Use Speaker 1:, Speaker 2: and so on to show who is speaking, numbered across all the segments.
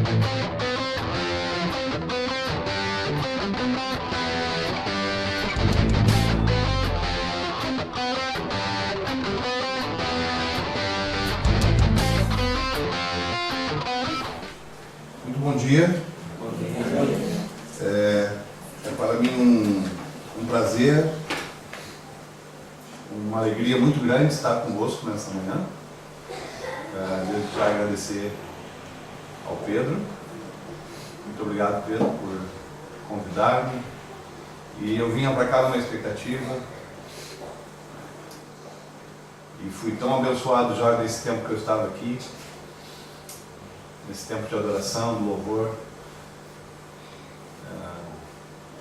Speaker 1: Muito bom dia. É para mim um prazer, uma alegria muito grande estar convosco nessa manhã. Desde já agradecer ao Pedro. Muito obrigado, Pedro, por convidar-me. E eu vinha para cá numa expectativa. E fui tão abençoado já nesse tempo que eu estava aqui, nesse tempo de adoração, de louvor.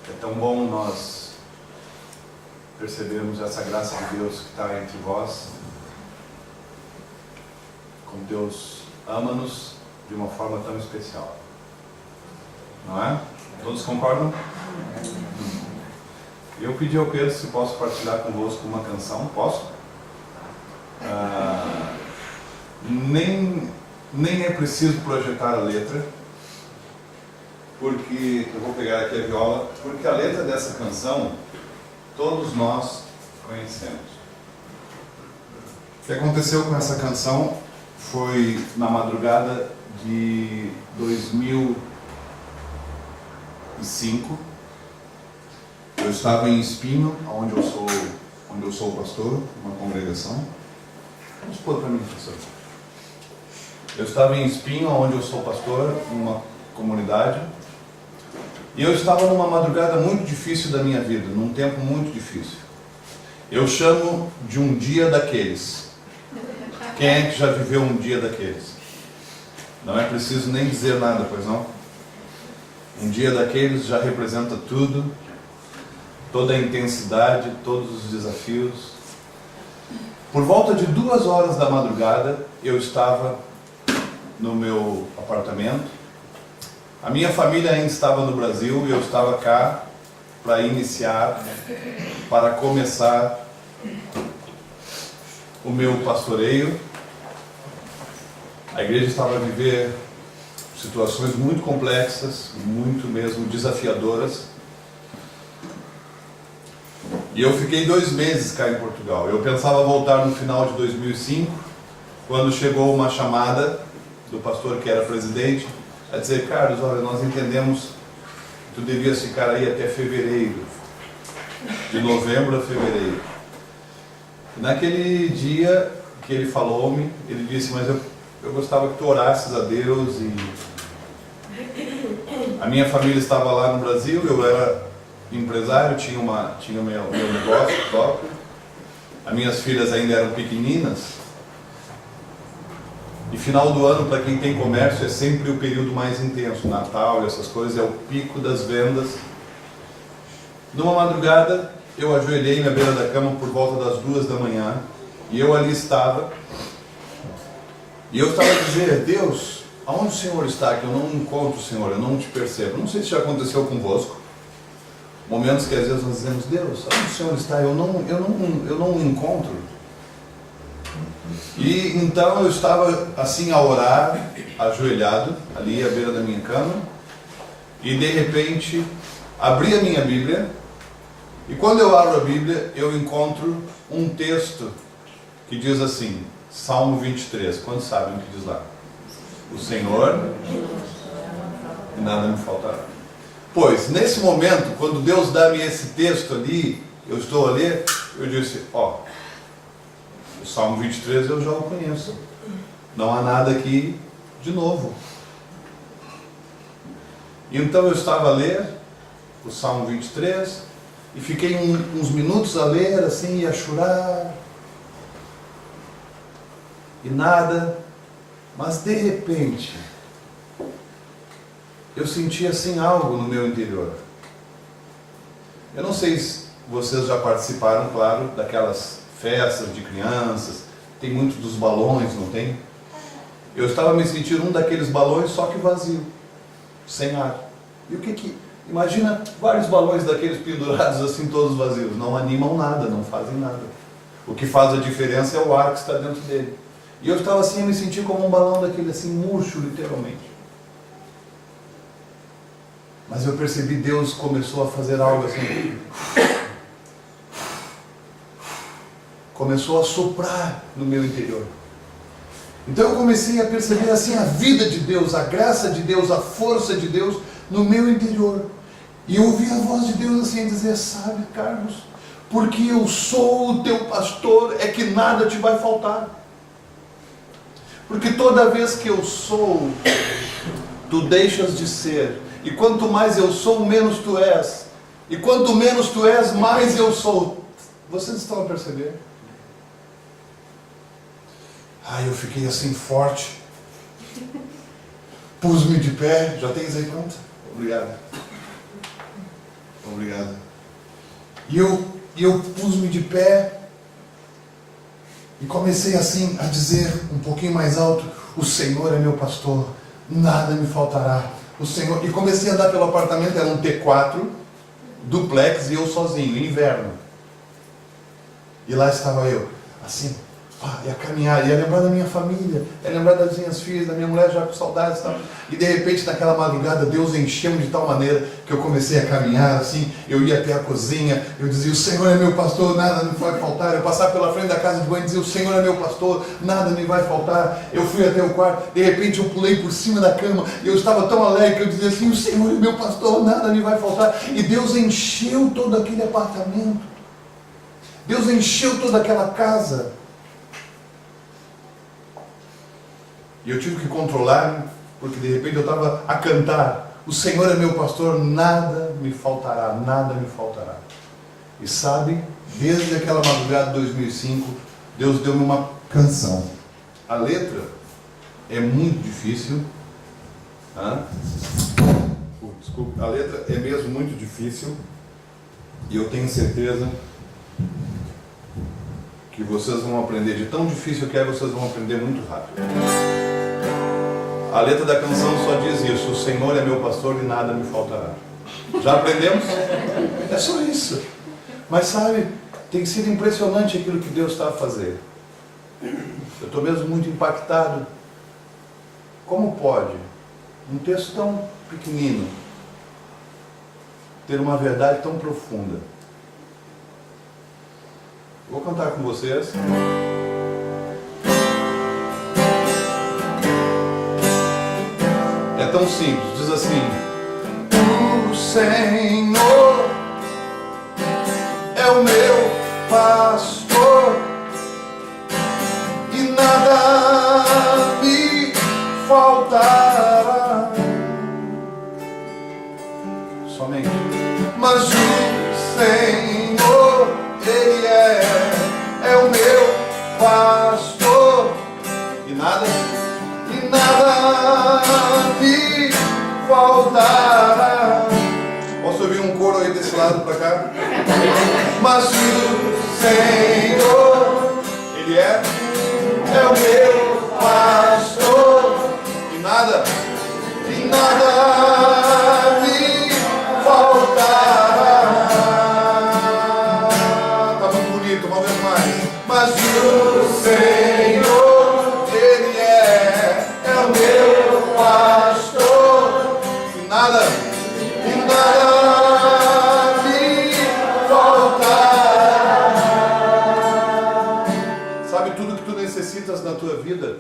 Speaker 1: É tão bom nós percebermos essa graça de Deus que está entre vós, como Deus ama-nos de uma forma tão especial. Não é? Todos concordam? Eu pedi ao Pedro se posso partilhar convosco uma canção. Posso? Nem é preciso projetar a letra, porque eu vou pegar aqui a viola, porque a letra dessa canção todos nós conhecemos. O que aconteceu com essa canção foi na madrugada de 2005. Eu estava em Espinho, onde eu sou pastor, uma congregação. Vamos pôr para mim, professor. Eu estava em Espinho, onde eu sou pastor, numa comunidade. E eu estava numa madrugada muito difícil da minha vida, num tempo muito difícil. Eu chamo de um dia daqueles. Quem é que já viveu um dia daqueles? Não é preciso nem dizer nada, pois não? Um dia daqueles já representa tudo, toda a intensidade, todos os desafios. Por volta de 2 horas da madrugada, eu estava no meu apartamento. A minha família ainda estava no Brasil e eu estava cá para iniciar, para começar o meu pastoreio. A igreja estava a viver situações muito complexas, muito mesmo desafiadoras. E eu fiquei 2 meses cá em Portugal. Eu pensava voltar no final de 2005, quando chegou uma chamada do pastor que era presidente, a dizer: Carlos, olha, nós entendemos que tu devias ficar aí até fevereiro, de novembro a fevereiro. E naquele dia que ele falou-me, ele disse: mas eu gostava que tu orasses a Deus. E a minha família estava lá no Brasil, eu era empresário, tinha meu negócio próprio, as minhas filhas ainda eram pequeninas. E final do ano, para quem tem comércio, é sempre o período mais intenso. Natal e essas coisas, é o pico das vendas. Numa madrugada, eu ajoelhei na beira da cama por volta das 2 da manhã. E eu ali estava. E eu estava a dizer: Deus, aonde o Senhor está? Que eu não encontro o Senhor, eu não te percebo. Não sei se já aconteceu convosco. Momentos que às vezes nós dizemos: Deus, onde o Senhor está? Eu não o encontro. E então eu estava assim a orar, ajoelhado, ali à beira da minha cama, e de repente abri a minha Bíblia, e quando eu abro a Bíblia, eu encontro um texto que diz assim, Salmo 23, quantos sabem o que diz lá? O Senhor, e nada me faltará. Pois, nesse momento, quando Deus dá-me esse texto ali, eu estou a ler, eu disse: ó, o Salmo 23 eu já o conheço. Não há nada aqui de novo. Então eu estava a ler o Salmo 23 e fiquei uns minutos a ler assim e a chorar. E nada. Mas de repente eu senti assim algo no meu interior. Eu não sei se vocês já participaram, claro, daquelas festas de crianças, tem muito dos balões, não tem? Eu estava me sentindo um daqueles balões, só que vazio, sem ar. E o que imagina vários balões daqueles pendurados assim, todos vazios, não animam nada, não fazem nada. O que faz a diferença é o ar que está dentro dele. E eu estava assim, eu me senti como um balão daquele assim, murcho, literalmente. Mas eu percebi Deus começou a fazer algo assim. Começou a soprar no meu interior. Então eu comecei a perceber assim a vida de Deus, a graça de Deus, a força de Deus no meu interior. E eu ouvi a voz de Deus assim dizer: sabe, Carlos, porque eu sou o teu pastor, é que nada te vai faltar. Porque toda vez que eu sou, tu deixas de ser. E quanto mais eu sou, menos tu és. E quanto menos tu és, mais eu sou. Vocês estão a perceber? Eu fiquei assim forte. Pus-me de pé. Já tens aí pronto? Obrigado. Obrigado. E eu pus-me de pé. E comecei assim a dizer um pouquinho mais alto: o Senhor é meu pastor, nada me faltará. O Senhor. E comecei a andar pelo apartamento, era um T4, duplex, e eu sozinho, inverno. E lá estava eu, assim, ia caminhar, ia lembrar da minha família, ia lembrar das minhas filhas, da minha mulher já com saudades e tal. E de repente, naquela madrugada, Deus encheu-me de tal maneira que eu comecei a caminhar assim, eu ia até a cozinha, eu dizia: o Senhor é meu pastor, nada me vai faltar. Eu passava pela frente da casa de banho e dizia: o Senhor é meu pastor, nada me vai faltar. Eu fui até o quarto, de repente eu pulei por cima da cama, e eu estava tão alegre que eu dizia assim: o Senhor é meu pastor, nada me vai faltar. E Deus encheu todo aquele apartamento, Deus encheu toda aquela casa. E eu tive que controlar, porque de repente eu estava a cantar: o Senhor é meu pastor, nada me faltará, nada me faltará. E sabe, desde aquela madrugada de 2005, Deus deu-me uma canção. A letra é muito difícil. Desculpe, a letra é mesmo muito difícil. E eu tenho certeza que vocês vão aprender. De tão difícil que é, vocês vão aprender muito rápido. A letra da canção só diz isso: o Senhor é meu pastor e nada me faltará. Já aprendemos? É só isso. Mas sabe, tem sido impressionante aquilo que Deus está a fazer. Eu estou mesmo muito impactado. Como pode um texto tão pequenino ter uma verdade tão profunda? Vou cantar com vocês. É tão simples, diz assim: o Senhor é o meu pastor e nada me faltará. Somente. Mas o Senhor, Ele é o meu pastor e nada me faltará. Posso ouvir um coro aí desse lado para cá? Mas o Senhor, Ele é o meu pastor e nada me faltará. Tá muito bonito, uma vez mais. Mas o Senhor, Ele é o meu pastor e nada me faltará. Sabe, tudo que tu necessitas na tua vida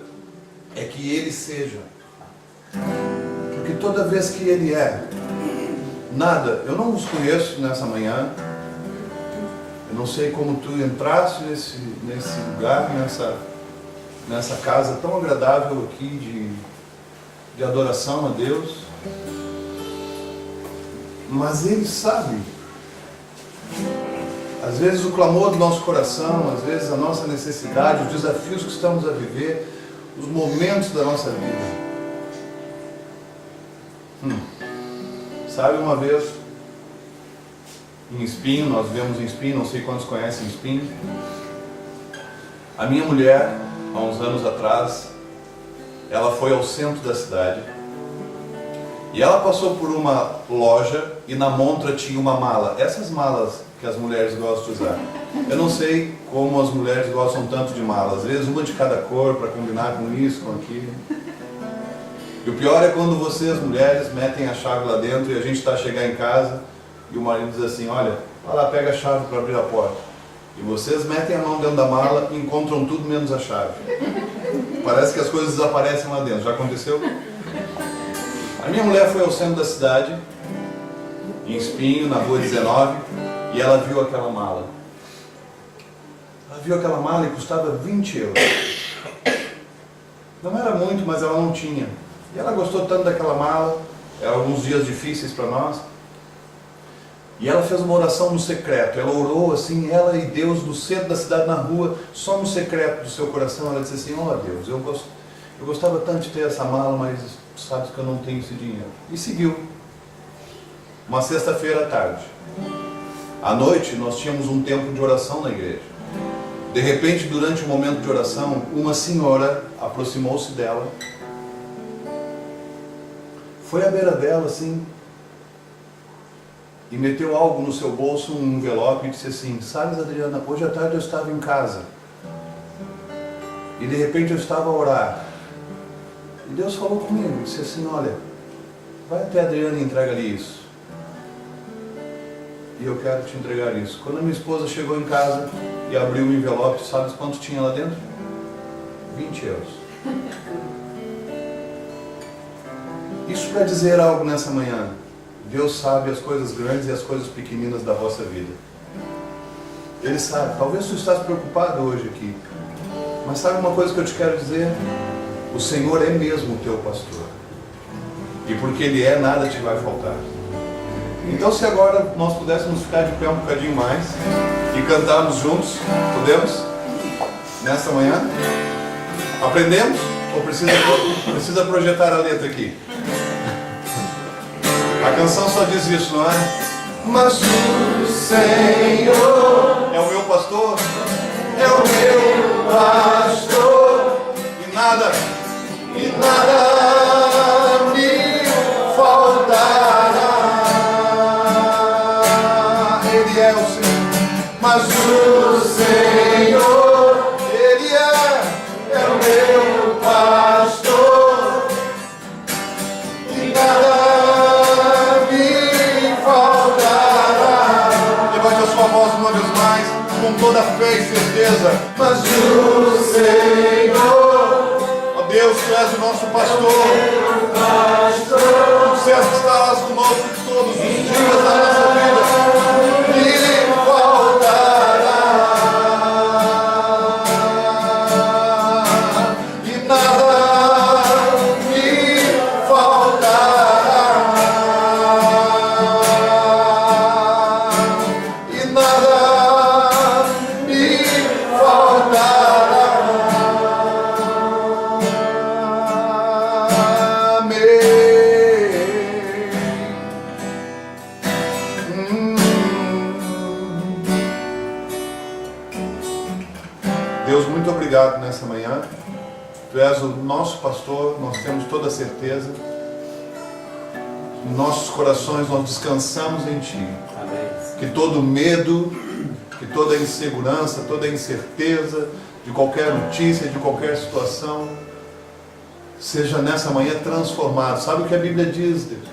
Speaker 1: é que Ele seja. Porque toda vez que Ele é, nada, eu não os conheço nessa manhã, eu não sei como tu entraste nesse lugar, nessa casa tão agradável aqui de adoração a Deus, mas Ele sabe. Às vezes o clamor do nosso coração, às vezes a nossa necessidade, os desafios que estamos a viver, os momentos da nossa vida. Sabe, uma vez em Espinho, nós vivemos em Espinho, não sei quantos conhecem Espinho. A minha mulher, há uns anos atrás, ela foi ao centro da cidade e ela passou por uma loja e na montra tinha uma mala. Essas malas que as mulheres gostam de usar. Eu não sei como as mulheres gostam tanto de malas. Às vezes uma de cada cor para combinar com isso, com aquilo. E o pior é quando vocês, mulheres, metem a chave lá dentro e a gente está a chegar em casa e o marido diz assim, olha, vai lá, pega a chave para abrir a porta. E vocês metem a mão dentro da mala e encontram tudo menos a chave. Parece que as coisas desaparecem lá dentro. Já aconteceu? A minha mulher foi ao centro da cidade, em Espinho, na rua 19, e ela viu aquela mala. Ela viu aquela mala e custava 20 euros. Não era muito, mas ela não tinha. E ela gostou tanto daquela mala, eram alguns dias difíceis para nós. E ela fez uma oração no secreto. Ela orou assim, ela e Deus, no centro da cidade, na rua, só no secreto do seu coração. Ela disse assim, ó Deus, eu gostava tanto de ter essa mala, mas sabes que eu não tenho esse dinheiro. E seguiu. Uma sexta-feira à tarde. À noite, nós tínhamos um tempo de oração na igreja. De repente, durante o momento de oração, uma senhora aproximou-se dela, foi à beira dela assim, e meteu algo no seu bolso, um envelope, e disse assim, sabes, Adriana, hoje à tarde eu estava em casa, e de repente eu estava a orar, e Deus falou comigo, disse assim, olha, vai até a Adriana e entrega-lhe isso, e eu quero te entregar isso. Quando a minha esposa chegou em casa e abriu o envelope, sabes quanto tinha lá dentro? 20 euros. Isso para dizer algo nessa manhã. Deus sabe as coisas grandes e as coisas pequeninas da vossa vida. Ele sabe. Talvez tu estás preocupado hoje aqui. Mas sabe uma coisa que eu te quero dizer? O Senhor é mesmo o teu pastor. E porque Ele é, nada te vai faltar. Então se agora nós pudéssemos ficar de pé um bocadinho mais e cantarmos juntos, podemos? Nesta manhã? Aprendemos? Ou precisa projetar a letra aqui? A canção só diz isso, não é? Mas o Senhor é o meu pastor, é o meu pastor, e nada me faltará. Ele é o Senhor, mas o Senhor, Ele é o meu pastor, e nada uma vez mais, com toda a fé e certeza. Mas o Senhor, ó Deus, Tu és o nosso pastor. Tu estarás conosco todos os dias da nossa vida. E faltará, e nada me faltará. Deus, muito obrigado nessa manhã. Tu és o nosso pastor, nós temos toda a certeza. Em nossos corações nós descansamos em Ti. Amém. Que todo medo, que toda insegurança, toda incerteza de qualquer notícia, de qualquer situação, seja nessa manhã transformado. Sabe o que a Bíblia diz, Deus?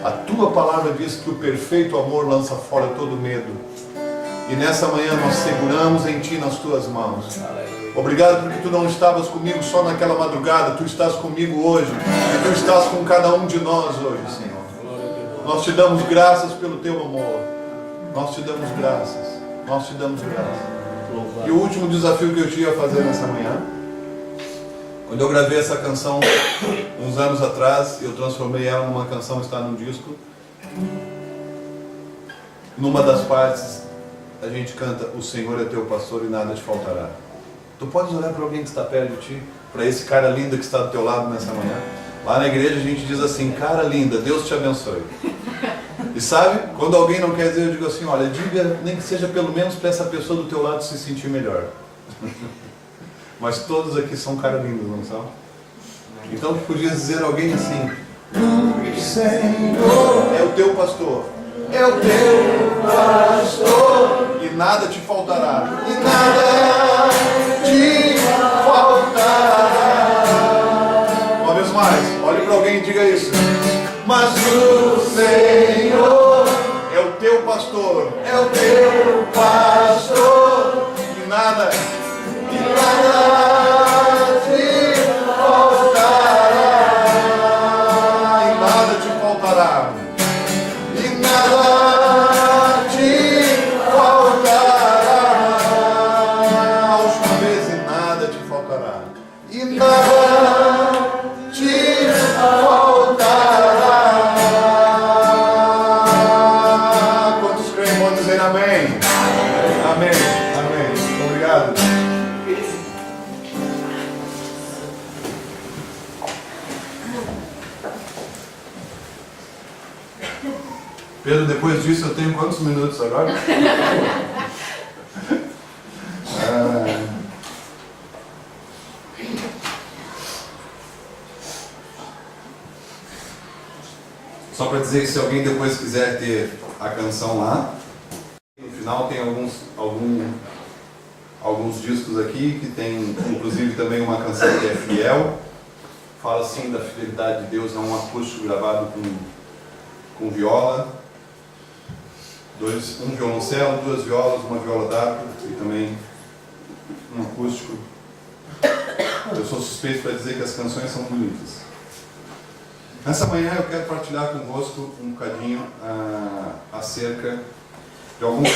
Speaker 1: A Tua palavra diz que o perfeito amor lança fora todo medo. E nessa manhã nós seguramos em Ti, nas Tuas mãos. Obrigado porque Tu não estavas comigo só naquela madrugada, Tu estás comigo hoje. E Tu estás com cada um de nós hoje, Senhor. Nós Te damos graças pelo Teu amor. Nós Te damos graças. Nós Te damos graças. E o último desafio que eu tinha a fazer nessa manhã, quando eu gravei essa canção uns anos atrás, eu transformei ela numa canção, está num disco. Numa das partes a gente canta: o Senhor é teu pastor e nada te faltará. Tu podes olhar para alguém que está perto de ti, para esse cara lindo que está do teu lado nessa manhã. Lá na igreja a gente diz assim: cara linda, Deus te abençoe. E sabe, quando alguém não quer dizer, eu digo assim: olha, diga, nem que seja pelo menos para essa pessoa do teu lado se sentir melhor. Mas todos aqui são cara lindos, não são? Então tu podias dizer a alguém assim: o Senhor é o teu pastor, é o teu pastor, e nada te faltará, e nada te faltará. Uma vez mais, olhe para alguém alguém diga isso. Mas o Senhor é o teu pastor. É o teu pastor. E nada te faltará. E nada te faltará. E nada te faltará. A última vez, e nada te faltará. E nada te faltará. Quantos creem, vão dizer amém? Amém. Amém. Obrigado. Pedro, depois disso eu tenho quantos minutos agora? Só para dizer que se alguém depois quiser ter a canção lá, no final tem alguns discos aqui, que tem inclusive também uma canção que é Fiel, fala assim da fidelidade de Deus, é um acústico gravado com viola, um violoncelo, 2 violas, uma viola d'arco e também um acústico. Eu sou suspeito para dizer que as canções são bonitas. Nessa manhã eu quero partilhar convosco um bocadinho acerca de alguns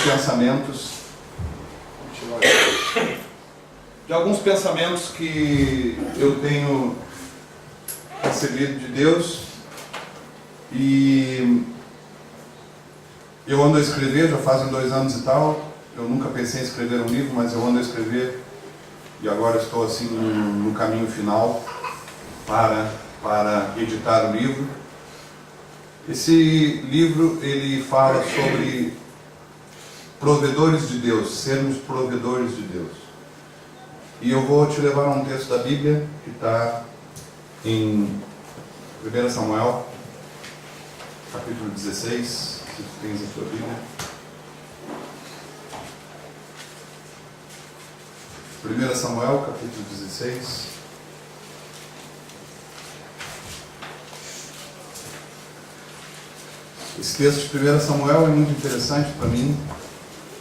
Speaker 1: pensamentos que eu tenho recebido de Deus, e eu ando a escrever, já fazem 2 anos e tal. Eu nunca pensei em escrever um livro, mas eu ando a escrever e agora estou assim no caminho final para editar o livro. Esse livro, ele fala sobre provedores de Deus, sermos provedores de Deus. E eu vou te levar a um texto da Bíblia que está em 1 Samuel, capítulo 16, se tu tens a tua Bíblia. 1 Samuel, capítulo 16. Esse texto de 1 Samuel é muito interessante para mim.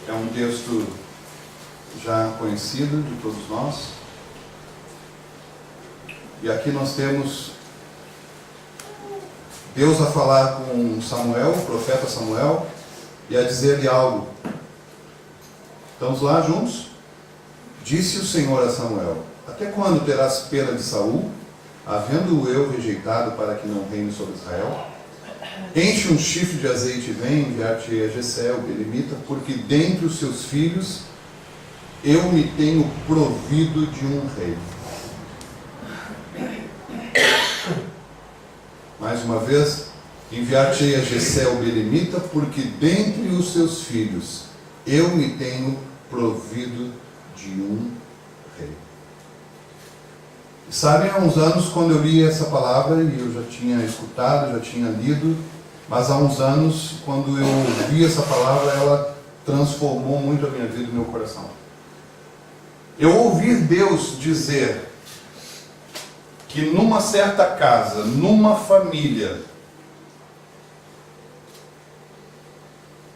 Speaker 1: É um texto já conhecido de todos nós. E aqui nós temos Deus a falar com Samuel, o profeta Samuel, e a dizer-lhe algo. Estamos lá juntos? Disse o Senhor a Samuel: até quando terás pena de Saul, havendo-o eu rejeitado para que não reine sobre Israel? Enche um chifre de azeite e vem enviar-te a Jessé, o belemita, porque dentre os seus filhos eu me tenho provido de um rei. Mais uma vez, enviar-te a Jessé, o belemita, porque dentre os seus filhos eu me tenho provido de um rei. Sabem, há uns anos, quando eu li essa palavra, e eu já tinha escutado, já tinha lido, mas há uns anos, quando eu ouvi essa palavra, ela transformou muito a minha vida e meu coração. Eu ouvi Deus dizer que numa certa casa, numa família,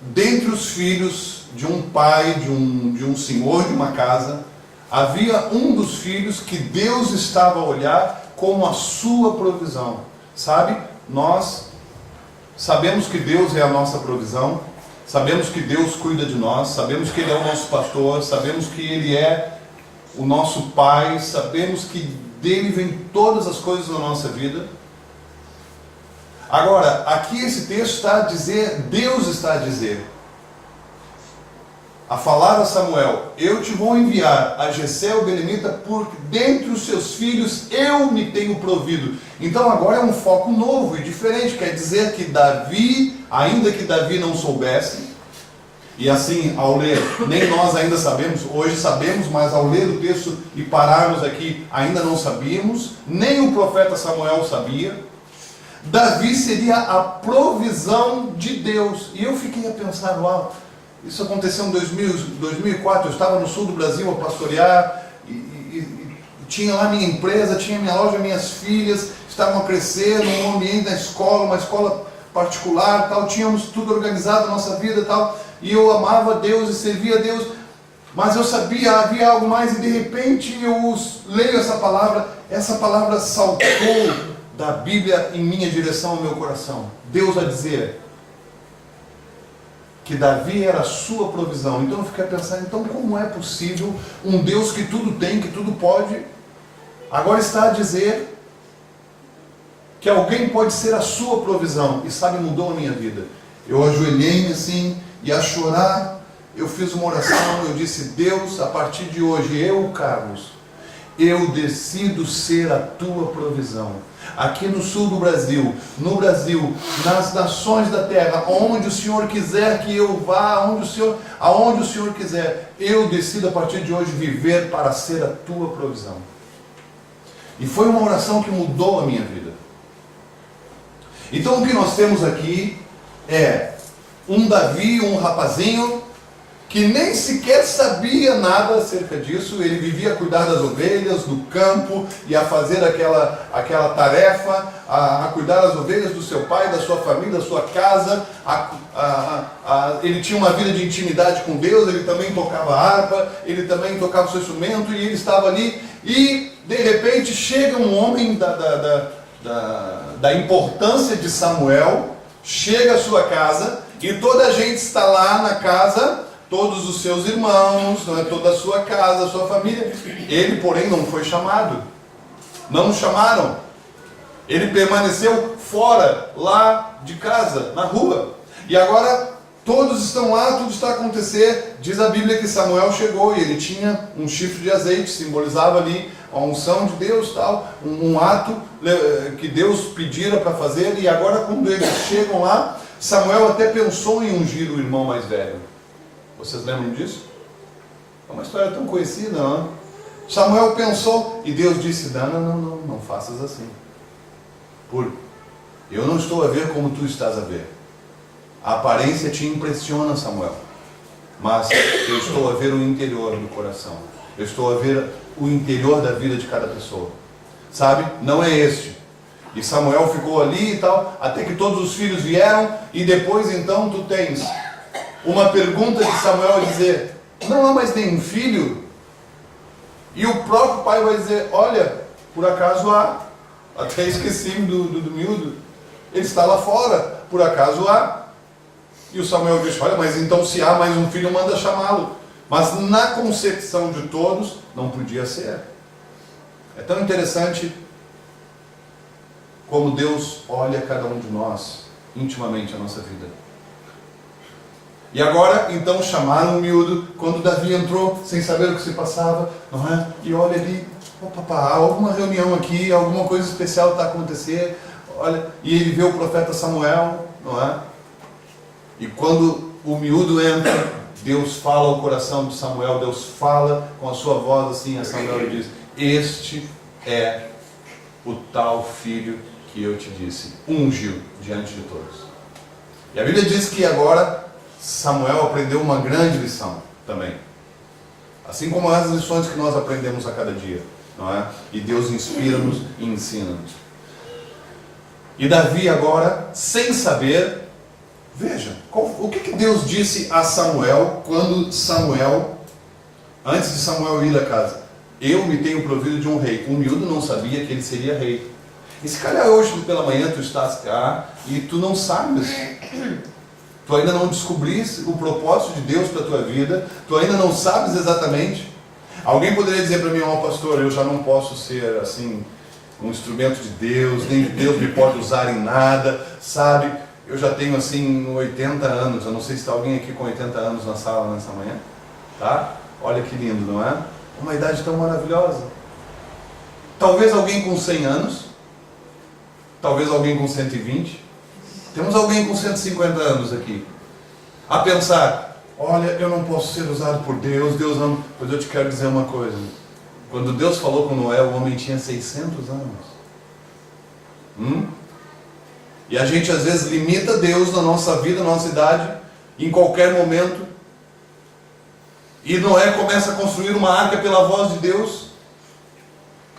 Speaker 1: dentre os filhos de um pai, de um senhor de uma casa, havia um dos filhos que Deus estava a olhar como a sua provisão. Sabe? Nós sabemos que Deus é a nossa provisão, sabemos que Deus cuida de nós, sabemos que Ele é o nosso pastor, sabemos que Ele é o nosso Pai, sabemos que dele vem todas as coisas na nossa vida. Agora, aqui esse texto está a dizer, Deus está a dizer, a falar a Samuel: eu te vou enviar a Jessé, o belemita, porque dentre os seus filhos eu me tenho provido. Então agora é um foco novo e diferente, quer dizer que Davi, ainda que Davi não soubesse, e assim, ao ler, nem nós ainda sabemos, hoje sabemos, mas ao ler o texto e pararmos aqui, ainda não sabíamos, nem o profeta Samuel sabia, Davi seria a provisão de Deus. E eu fiquei a pensar, uau, isso aconteceu em 2004, eu estava no sul do Brasil a pastorear, e tinha lá minha empresa, tinha minha loja, minhas filhas, estavam a crescer num ambiente da escola, uma escola particular, tal, tínhamos tudo organizado na nossa vida, tal, e eu amava Deus e servia a Deus, mas eu sabia, havia algo mais, e de repente eu leio essa palavra saltou da Bíblia em minha direção, ao meu coração. Deus a dizer que Davi era a sua provisão. Então eu fiquei a pensar, então como é possível um Deus que tudo tem, que tudo pode, agora está a dizer que alguém pode ser a sua provisão? E sabe, mudou a minha vida. Eu ajoelhei-me assim, e a chorar, eu fiz uma oração, eu disse: Deus, a partir de hoje, eu, Carlos, eu decido ser a tua provisão. Aqui no sul do Brasil, no Brasil, nas nações da terra, onde o Senhor quiser que eu vá, aonde o Senhor quiser, eu decido a partir de hoje viver para ser a tua provisão. E foi uma oração que mudou a minha vida. Então o que nós temos aqui é um Davi, um rapazinho, que nem sequer sabia nada acerca disso. Ele vivia a cuidar das ovelhas, do campo, e a fazer aquela tarefa, a cuidar das ovelhas do seu pai, da sua família, da sua casa. Ele tinha uma vida de intimidade com Deus, ele também tocava harpa, ele também tocava o seu instrumento, e ele estava ali, e de repente chega um homem da importância de Samuel, chega à sua casa, e toda a gente está lá na casa, todos os seus irmãos, toda a sua casa, a sua família. Ele, porém, não foi chamado. Não o chamaram. Ele permaneceu fora, lá de casa, na rua. E agora todos estão lá, tudo está a acontecer. Diz a Bíblia que Samuel chegou e ele tinha um chifre de azeite, simbolizava ali a unção de Deus, tal, um ato que Deus pedira para fazer. E agora, quando eles chegam lá, Samuel até pensou em ungir o irmão mais velho. Vocês lembram disso? É uma história tão conhecida, não? Samuel pensou e Deus disse: não faças assim. Porque eu não estou a ver como tu estás a ver. A aparência te impressiona, Samuel, mas eu estou a ver o interior do coração. Eu estou a ver o interior da vida de cada pessoa. Sabe? Não é este. E Samuel ficou ali e tal, até que todos os filhos vieram, e depois então tu tens uma pergunta de Samuel a dizer: não há mais nenhum filho? E o próprio pai vai dizer: olha, por acaso há. Até esqueci do miúdo. Ele está lá fora, por acaso há. E o Samuel diz: olha, mas então se há mais um filho, manda chamá-lo. Mas na concepção de todos, não podia ser. É tão interessante como Deus olha cada um de nós, intimamente, a nossa vida. E agora, então, chamaram o miúdo, quando Davi entrou, sem saber o que se passava, não é? E olha ali: opa, há alguma reunião aqui, alguma coisa especial está a acontecer, olha, e ele vê o profeta Samuel, não é? E quando o miúdo entra, Deus fala ao coração de Samuel, Deus fala com a sua voz assim a Samuel e diz: este é o tal filho que eu te disse, ungiu diante de todos. E a Bíblia diz que agora Samuel aprendeu uma grande lição também, assim como as lições que nós aprendemos a cada dia, não é? E Deus inspira-nos e ensina-nos. E Davi agora, sem saber, veja, o que Deus disse a Samuel quando Samuel, antes de Samuel ir à casa: eu me tenho provido de um rei. O miúdo não sabia que ele seria rei. E se calhar hoje pela manhã tu estás cá e tu não sabes, tu ainda não descobriste o propósito de Deus para a tua vida, tu ainda não sabes exatamente. Alguém poderia dizer para mim: ó pastor, eu já não posso ser assim um instrumento de Deus, nem Deus me pode usar em nada, sabe? Eu já tenho assim 80 anos, eu não sei se está alguém aqui com 80 anos na sala nessa manhã, tá? Olha que lindo, não é? Uma idade tão maravilhosa. Talvez alguém com 100 anos, talvez alguém com 120, temos alguém com 150 anos aqui, a pensar: olha, eu não posso ser usado por Deus, Deus não... Pois eu te quero dizer uma coisa: quando Deus falou com Noé, o homem tinha 600 anos. E a gente às vezes limita Deus na nossa vida, na nossa idade, em qualquer momento. E Noé começa a construir uma arca pela voz de Deus,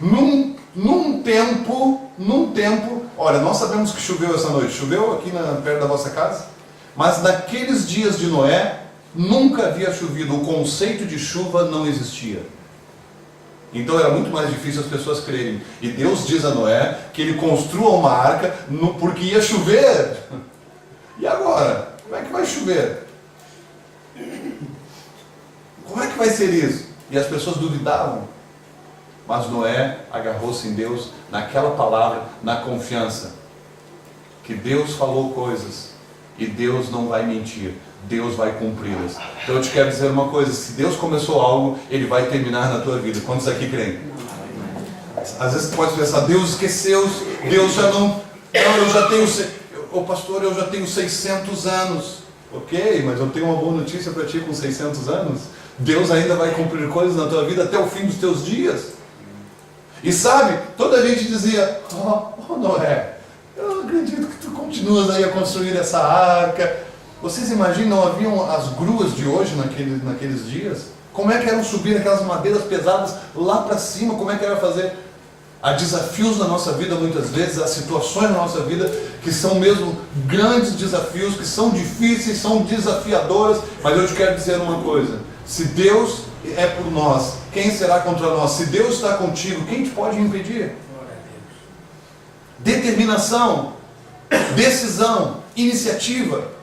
Speaker 1: num tempo num tempo, olha, nós sabemos que choveu essa noite, choveu aqui perto da vossa casa, mas naqueles dias de Noé, nunca havia chovido, o conceito de chuva não existia. Então era muito mais difícil as pessoas crerem. E Deus diz a Noé que ele construa uma arca porque ia chover. E agora? Como é que vai chover? Como é que vai ser isso? E as pessoas duvidavam. Mas Noé agarrou-se em Deus, naquela palavra, na confiança. Que Deus falou coisas e Deus não vai mentir. Deus vai cumpri-las. Então eu te quero dizer uma coisa, se Deus começou algo, Ele vai terminar na tua vida. Quantos aqui creem? Às vezes tu pode pensar, Deus esqueceu, Deus já não, eu já tenho, pastor, eu já tenho 600 anos. Ok, mas eu tenho uma boa notícia para ti com 600 anos. Deus ainda vai cumprir coisas na tua vida até o fim dos teus dias. E sabe, toda a gente dizia, Noé, eu não acredito que tu continuas aí a construir essa arca. Vocês imaginam, não haviam as gruas de hoje naqueles dias? Como é que eram subir aquelas madeiras pesadas lá para cima? Como é que era fazer? Há desafios na nossa vida muitas vezes, há situações na nossa vida que são mesmo grandes desafios, que são difíceis, são desafiadoras, mas eu te quero dizer uma coisa, se Deus é por nós, quem será contra nós? Se Deus está contigo, quem te pode impedir? Determinação, decisão, iniciativa.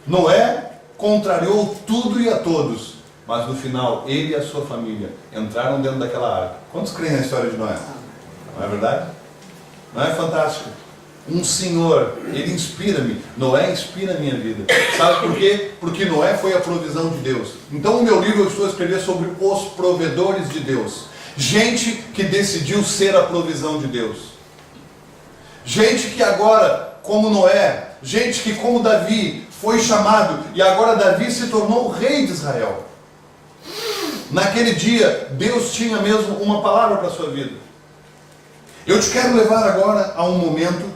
Speaker 1: Noé contrariou tudo e a todos, mas no final ele e a sua família entraram dentro daquela arca. Quantos creem na história de Noé? Não é verdade? Não é fantástico? Um senhor, ele inspira-me. Noé inspira a minha vida. Sabe por quê? Porque Noé foi a provisão de Deus. Então o meu livro eu estou a escrever sobre os provedores de Deus. Gente que decidiu ser a provisão de Deus. Gente que agora, como Noé, gente que como Davi foi chamado e agora Davi se tornou o rei de Israel. Naquele dia, Deus tinha mesmo uma palavra para a sua vida. Eu te quero levar agora a um momento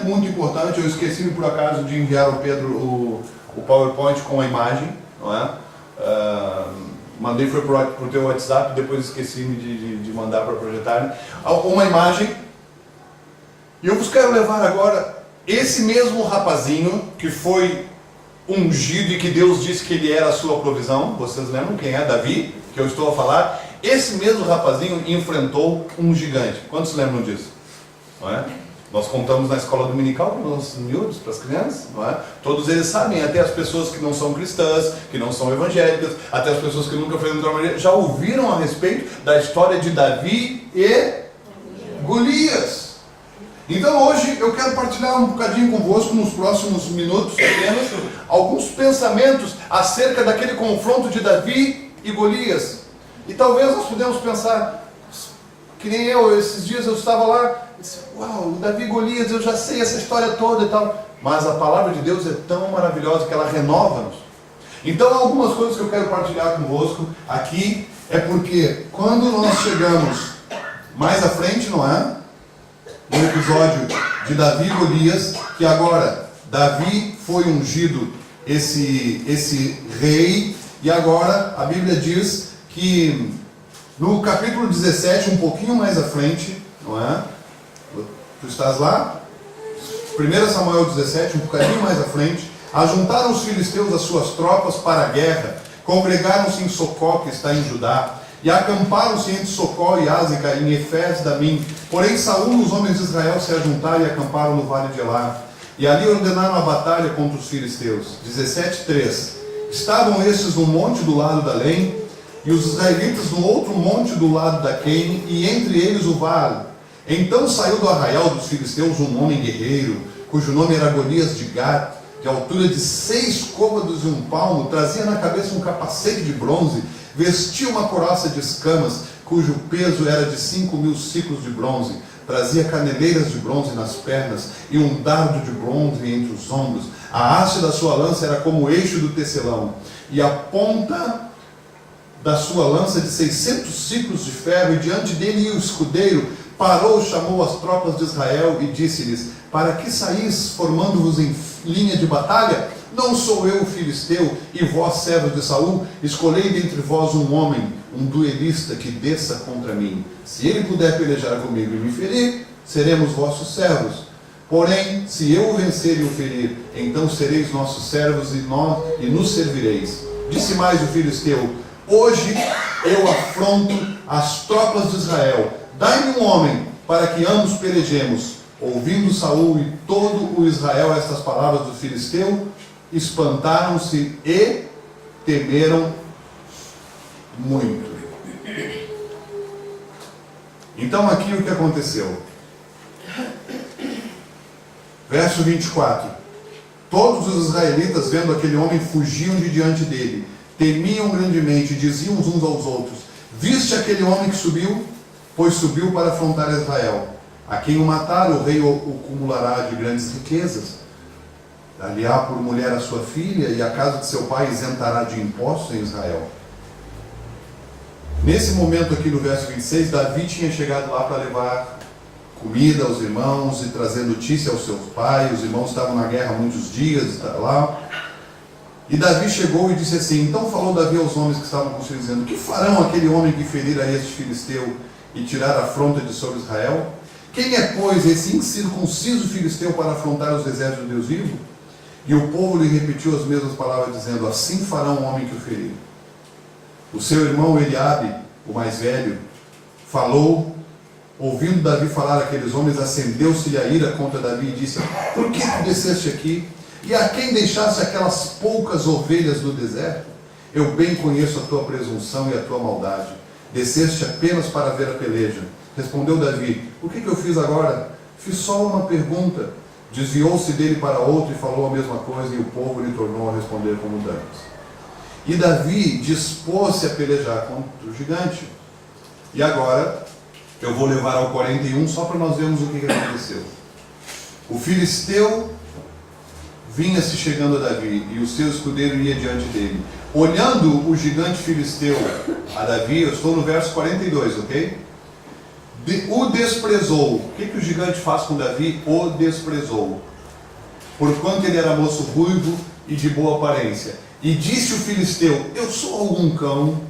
Speaker 1: muito importante. Eu esqueci por acaso de enviar ao Pedro o PowerPoint com a imagem, não é? Mandei foi para o teu WhatsApp, depois esqueci-me de mandar para projetar uma imagem. E eu vos quero levar agora esse mesmo rapazinho que foi ungido e que Deus disse que ele era a sua provisão. Vocês lembram quem é? Davi, que eu estou a falar. Esse mesmo rapazinho enfrentou um gigante. Quantos se lembram disso? Não é? Nós contamos na escola dominical para os miúdos, para as crianças, não é? Todos eles sabem, até as pessoas que não são cristãs, que não são evangélicas, até as pessoas que nunca frequentaram uma igreja, já ouviram a respeito da história de Davi e Golias. Então hoje eu quero partilhar um bocadinho convosco, nos próximos minutos apenas, alguns pensamentos acerca daquele confronto de Davi e Golias. E talvez nós podemos pensar, que nem eu, esses dias eu estava lá, e disse, uau, o Davi e Golias, eu já sei essa história toda e tal. Mas a palavra de Deus é tão maravilhosa que ela renova-nos. Então algumas coisas que eu quero partilhar convosco aqui, é porque quando nós chegamos mais à frente, não é? No episódio de Davi e Golias, que agora Davi foi ungido esse rei, e agora a Bíblia diz que no capítulo 17, um pouquinho mais à frente, não é? Tu estás lá? 1 Samuel 17, um bocadinho mais à frente, ajuntaram os filisteus as suas tropas para a guerra, congregaram-se em Socó, que está em Judá, e acamparam-se entre Socó e Ázeca, em Efés-Damim. Porém Saul, os homens de Israel, se ajuntaram e acamparam no vale de Elá. E ali ordenaram a batalha contra os filisteus. 17:3. Estavam estes no monte do lado da Lém, e os israelitas no outro monte do lado da Quene, e entre eles o vale. Então saiu do arraial dos filisteus um homem guerreiro, cujo nome era Golias de Gat, de altura de 6 côvados e 1 palmo, trazia na cabeça um capacete de bronze, vestia uma couraça de escamas, cujo peso era de 5.000 siclos de bronze, trazia caneleiras de bronze nas pernas e um dardo de bronze entre os ombros. A haste da sua lança era como o eixo do tecelão, e a ponta da sua lança de 600 ciclos de ferro, e diante dele ia o escudeiro. Parou, chamou as tropas de Israel e disse-lhes, para que saís formando-vos em linha de batalha? Não sou eu o filisteu, e vós, servos de Saul? Escolhei dentre vós um homem, um duelista, que desça contra mim. Se ele puder pelejar comigo e me ferir, seremos vossos servos. Porém, se eu o vencer e o ferir, então sereis nossos servos e nos servireis. Disse mais o filisteu: hoje eu afronto as tropas de Israel. Dai-me um homem, para que ambos pelejemos. Ouvindo Saul e todo o Israel estas palavras do filisteu, espantaram-se e temeram muito. Então aqui o que aconteceu? Verso 24. Todos os israelitas, vendo aquele homem, fugiam de diante dele, temiam grandemente, diziam uns aos outros: viste aquele homem que subiu? Pois subiu para afrontar Israel. A quem o matar, o rei o cumulará de grandes riquezas. Dar-lhe-á por mulher a sua filha, e a casa de seu pai isentará de impostos em Israel. Nesse momento aqui no verso 26, Davi tinha chegado lá para levar comida aos irmãos e trazer notícia ao seu pai. Os irmãos estavam na guerra há muitos dias lá. E Davi chegou e disse assim: então falou Davi aos homens que estavam consigo, dizendo: que farão aquele homem que ferir a este filisteu e tirar a afronta de sobre Israel? Quem é, pois, esse incircunciso filisteu para afrontar os exércitos de Deus vivo? E o povo lhe repetiu as mesmas palavras, dizendo: assim fará um homem que o ferir. O seu irmão Eliabe, o mais velho, falou, ouvindo Davi falar aqueles homens, acendeu-se-lhe a ira contra Davi e disse: por que tu desceste aqui? E a quem deixaste aquelas poucas ovelhas no deserto? Eu bem conheço a tua presunção e a tua maldade. Desceste apenas para ver a peleja. Respondeu Davi: o que eu fiz agora? Fiz só uma pergunta. Desviou-se dele para outro e falou a mesma coisa, e o povo lhe tornou a responder como dantes. E Davi dispôs-se a pelejar contra o gigante. E agora eu vou levar ao 41 só para nós vermos o que aconteceu. O filisteu vinha se chegando a Davi, e o seu escudeiro ia diante dele. Olhando o gigante filisteu a Davi, eu estou no verso 42, ok? O desprezou. O que o gigante faz com Davi? O desprezou. Porquanto ele era moço ruivo e de boa aparência. E disse o filisteu: eu sou algum cão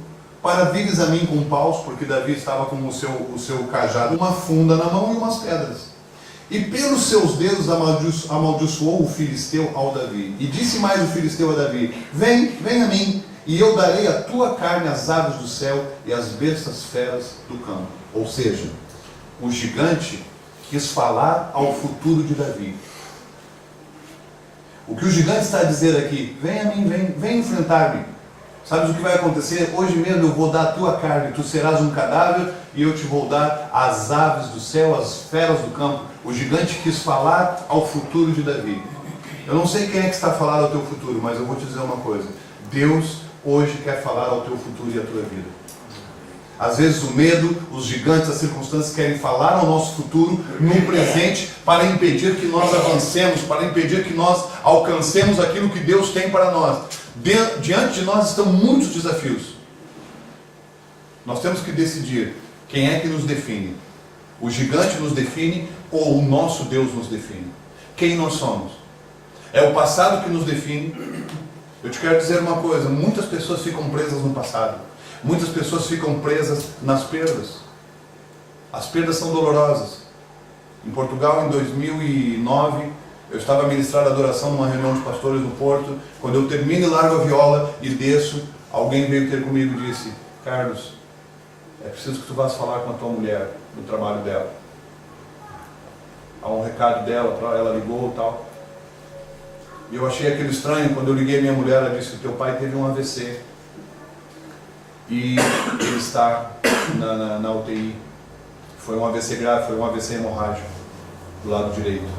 Speaker 1: para vires a mim com paus? Porque Davi estava com o seu cajado, uma funda na mão e umas pedras. E pelos seus dedos amaldiçoou o filisteu ao Davi. E disse mais o filisteu a Davi: vem a mim, e eu darei a tua carne às aves do céu e às bestas feras do campo. Ou seja, o gigante quis falar ao futuro de Davi. O que o gigante está a dizer aqui: vem a mim, vem enfrentar-me. Sabes o que vai acontecer? Hoje mesmo eu vou dar a tua carne, tu serás um cadáver, e eu te vou dar as aves do céu, as feras do campo. O gigante quis falar ao futuro de Davi. Eu não sei quem é que está falando ao teu futuro, mas eu vou te dizer uma coisa: Deus hoje quer falar ao teu futuro e à tua vida. Às vezes o medo, os gigantes, as circunstâncias querem falar ao nosso futuro no presente para impedir que nós avancemos, para impedir que nós alcancemos aquilo que Deus tem para nós. Diante de nós estão muitos desafios. Nós temos que decidir quem é que nos define. O gigante nos define ou o nosso Deus nos define? Quem nós somos? É o passado que nos define. Eu te quero dizer uma coisa: muitas pessoas ficam presas no passado. Muitas pessoas ficam presas nas perdas. As perdas são dolorosas. Em Portugal, em 2009, eu estava a ministrar adoração numa reunião de pastores no Porto. Quando eu termino e largo a viola e desço, alguém veio ter comigo e disse: Carlos, é preciso que tu vás falar com a tua mulher no trabalho dela. Há um recado dela, ela ligou e tal. E eu achei aquilo estranho. Quando eu liguei a minha mulher, ela disse que teu pai teve um AVC. E ele está na UTI. Foi um AVC grave, foi um AVC hemorrágico do lado direito.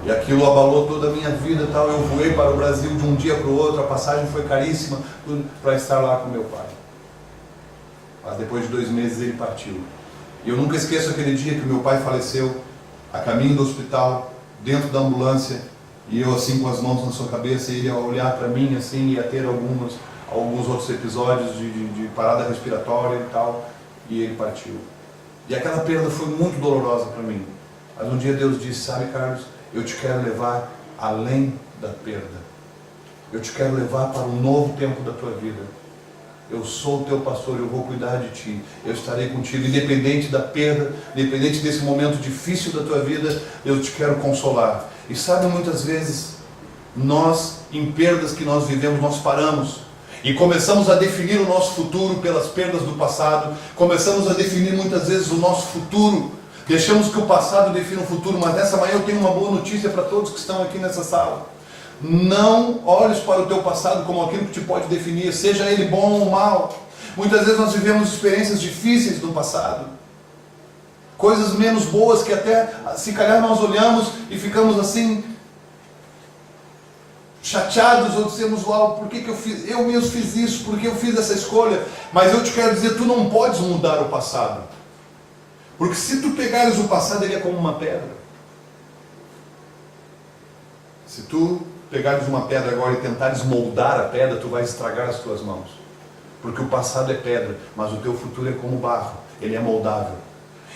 Speaker 1: E aquilo abalou toda a minha vida e tal. Eu voei para o Brasil de um dia para o outro, a passagem foi caríssima, tudo para estar lá com meu pai. Mas depois de 2 meses ele partiu. E eu nunca esqueço aquele dia que meu pai faleceu, a caminho do hospital, dentro da ambulância, e eu assim com as mãos na sua cabeça, e ele ia olhar para mim assim, ia ter alguns outros episódios de parada respiratória e tal, e ele partiu. E aquela perda foi muito dolorosa para mim. Mas um dia Deus disse: sabe, Carlos, eu te quero levar além da perda. Eu te quero levar para um novo tempo da tua vida. Eu sou o teu pastor, eu vou cuidar de ti. Eu estarei contigo, independente da perda, independente desse momento difícil da tua vida, eu te quero consolar. E sabe, muitas vezes, nós, em perdas que nós vivemos, nós paramos e começamos a definir o nosso futuro pelas perdas do passado. Começamos a definir muitas vezes o nosso futuro. Deixamos que o passado defina o futuro, mas nessa manhã eu tenho uma boa notícia para todos que estão aqui nessa sala. Não olhes para o teu passado como aquilo que te pode definir, seja ele bom ou mal. Muitas vezes nós vivemos experiências difíceis do passado, coisas menos boas que até, se calhar, nós olhamos e ficamos assim, chateados, ou dizemos, uau, por que eu mesmo fiz isso, por que eu fiz essa escolha? Mas eu te quero dizer, tu não podes mudar o passado, porque se tu pegares o passado, ele é como uma pedra. Se tu pegares uma pedra agora e tentares moldar a pedra, tu vais estragar as tuas mãos. Porque o passado é pedra, mas o teu futuro é como barro, ele é moldável.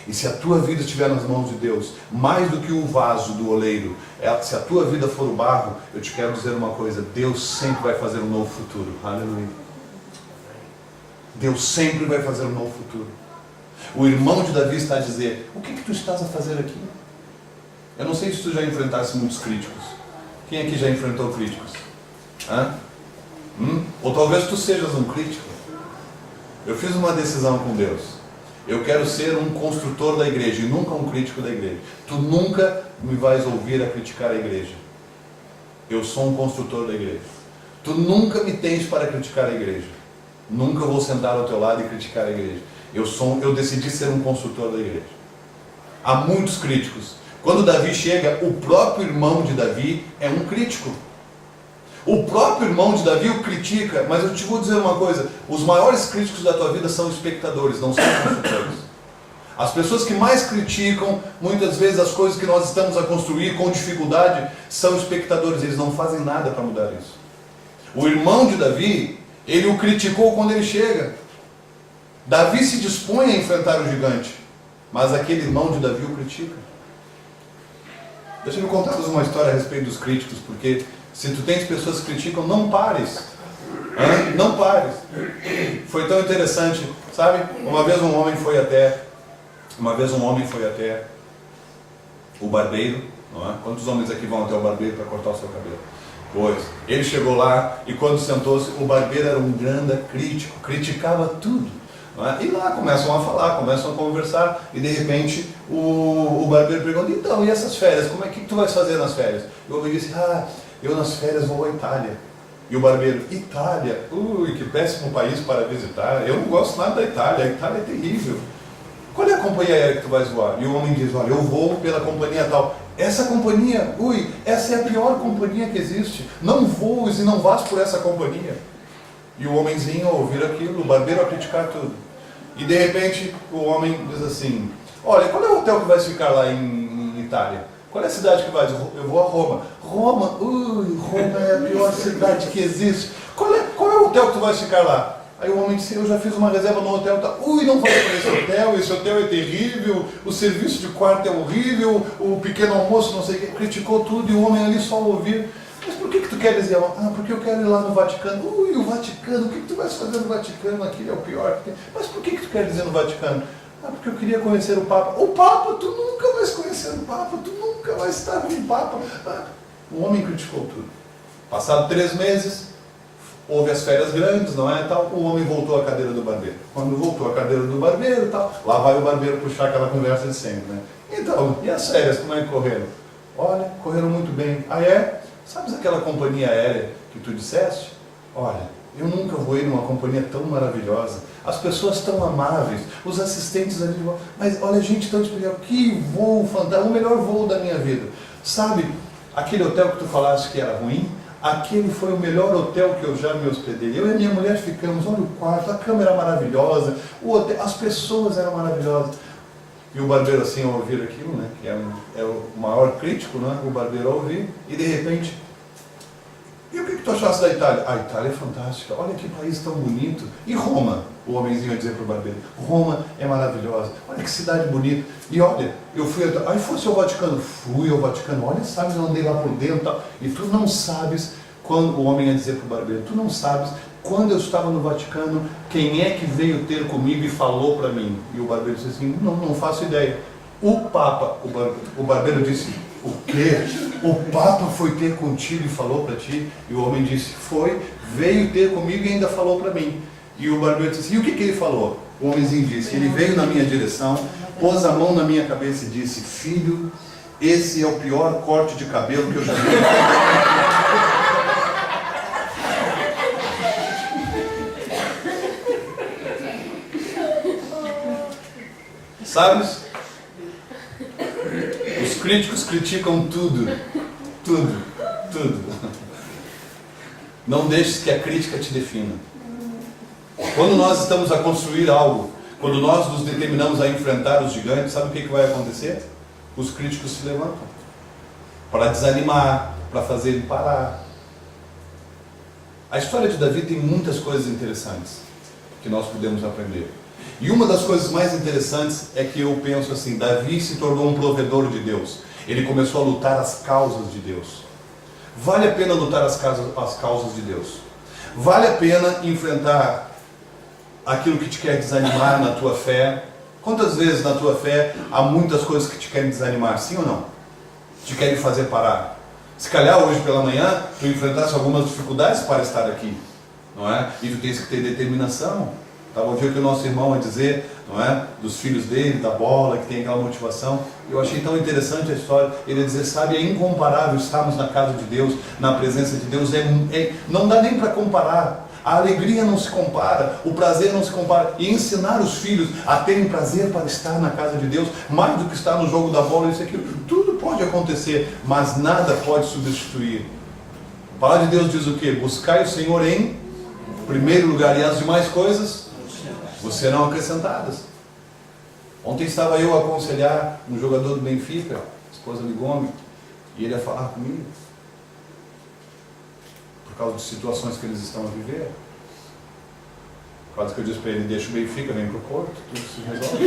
Speaker 1: E se a tua vida estiver nas mãos de Deus, mais do que o vaso do oleiro, se a tua vida for o barro, eu te quero dizer uma coisa, Deus sempre vai fazer um novo futuro. Aleluia. Deus sempre vai fazer um novo futuro. O irmão de Davi está a dizer, o que tu estás a fazer aqui? Eu não sei se tu já enfrentasse muitos críticos. Quem aqui já enfrentou críticos? Ou talvez tu sejas um crítico. Eu fiz uma decisão com Deus. Eu quero ser um construtor da igreja e nunca um crítico da igreja. Tu nunca me vais ouvir a criticar a igreja. Eu sou um construtor da igreja. Tu nunca me tens para criticar a igreja. Nunca vou sentar ao teu lado e criticar a igreja. Eu decidi ser um construtor da igreja. Há muitos críticos. Quando Davi chega, o próprio irmão de Davi é um crítico. O próprio irmão de Davi o critica, mas eu te vou dizer uma coisa, os maiores críticos da tua vida são espectadores, não são construtores. As pessoas que mais criticam, muitas vezes, as coisas que nós estamos a construir com dificuldade, são espectadores, eles não fazem nada para mudar isso. O irmão de Davi, ele o criticou quando ele chega. Davi se dispõe a enfrentar o gigante, mas aquele irmão de Davi o critica. Deixa eu contar-vos uma história a respeito dos críticos, porque se tu tens pessoas que criticam, não pares. Não pares. Foi tão interessante, sabe? Uma vez um homem foi até o barbeiro, não é? Quantos homens aqui vão até o barbeiro para cortar o seu cabelo? Pois, ele chegou lá e quando sentou-se, o barbeiro era um grande crítico, criticava tudo. E lá começam a falar, começam a conversar e de repente o barbeiro pergunta, então, e essas férias, como é que tu vais fazer nas férias? E o homem disse, eu nas férias vou à Itália. E o barbeiro, Itália? Que péssimo país para visitar, eu não gosto nada da Itália, a Itália é terrível. Qual é a companhia aérea que tu vais voar? E o homem diz, olha, eu vou pela companhia tal. Essa companhia, essa é a pior companhia que existe, não voes e não vás por essa companhia. E o homenzinho, ao ouvir aquilo, o barbeiro a criticar tudo. E de repente o homem diz assim, olha, qual é o hotel que vais ficar lá em Itália? Qual é a cidade que vais? Eu vou a Roma. Roma? Roma é a pior cidade que existe. Qual é o hotel que tu vais ficar lá? Aí o homem disse, eu já fiz uma reserva no hotel. Tá. Não vai para esse hotel é terrível, o serviço de quarto é horrível, o pequeno almoço, não sei o que. Criticou tudo e o homem ali só ouvir. Mas por que tu queres ir? Porque eu quero ir lá no Vaticano. O Vaticano, o que tu vais fazer no Vaticano? Aquilo é o pior que tem. Mas por que tu queres ir no Vaticano? Porque eu queria conhecer o Papa. O Papa? Tu nunca vais conhecer o Papa, tu nunca vais estar com o Papa. O homem criticou tudo. Passado 3 meses, houve as férias grandes, não é? Tal, o homem voltou à cadeira do barbeiro. Quando voltou à cadeira do barbeiro, tal, lá vai o barbeiro puxar aquela conversa de sempre, né? Então, e as férias, como é que correram? Olha, correram muito bem. Sabes aquela companhia aérea que tu disseste? Olha, eu nunca voei numa companhia tão maravilhosa. As pessoas tão amáveis, os assistentes ali, mas olha, gente tão especial, que voo fantástico, o melhor voo da minha vida. Sabe, aquele hotel que tu falaste que era ruim, aquele foi o melhor hotel que eu já me hospedei. Eu e a minha mulher ficamos, olha o quarto, a cama era maravilhosa, o hotel, as pessoas eram maravilhosas. E o barbeiro assim ao ouvir aquilo, né, que é o maior crítico, né, o barbeiro ao ouvir, e de repente, e o que tu achaste da Itália? A Itália é fantástica, olha que país tão bonito. E Roma? O homenzinho ia dizer para o barbeiro, Roma é maravilhosa, olha que cidade bonita. E olha, eu fui, aí fosse ao Vaticano, fui ao Vaticano, olha, sabe, eu andei lá por dentro, e tu não sabes quando o homem ia dizer para o barbeiro, tu não sabes, quando eu estava no Vaticano, quem é que veio ter comigo e falou para mim? E o barbeiro disse assim, não faço ideia. O Papa, o barbeiro disse, o quê? O Papa foi ter contigo e falou para ti? E o homem disse, foi, veio ter comigo e ainda falou para mim. E o barbeiro disse, e o que ele falou? O homenzinho disse, ele veio na minha direção, pôs a mão na minha cabeça e disse, filho, esse é o pior corte de cabelo que eu já vi. Sabes? Os críticos criticam tudo. Não deixes que a crítica te defina. Quando nós estamos a construir algo, quando nós nos determinamos a enfrentar os gigantes, sabe o que vai acontecer? Os críticos se levantam para desanimar, para fazer ele parar. A história de Davi tem muitas coisas interessantes que nós podemos aprender. E uma das coisas mais interessantes é que eu penso assim, Davi se tornou um provedor de Deus. Ele começou a lutar as causas de Deus. Vale a pena lutar as causas de Deus. Vale a pena enfrentar aquilo que te quer desanimar na tua fé. Quantas vezes na tua fé há muitas coisas que te querem desanimar, sim ou não? Te querem fazer parar. Se calhar hoje pela manhã tu enfrentasse algumas dificuldades para estar aqui, não é? E tu tens que ter determinação. Estava ouvindo o que o nosso irmão a dizer, não é? Dos filhos dele, da bola, que tem aquela motivação. Eu achei tão interessante a história. Ele dizer, sabe, é incomparável estarmos na casa de Deus, na presença de Deus. Não dá nem para comparar. A alegria não se compara, o prazer não se compara. E ensinar os filhos a terem prazer para estar na casa de Deus, mais do que estar no jogo da bola, isso e aquilo, tudo pode acontecer, mas nada pode substituir. A palavra de Deus diz o quê? Buscai o Senhor em primeiro lugar, e as demais coisas vos serão acrescentadas. Ontem estava eu a aconselhar um jogador do Benfica, a esposa ligou-me, e ele ia falar comigo. Por causa de situações que eles estão a viver. Por causa que eu disse para ele, deixa o Benfica, vem para o Porto, tudo se resolve.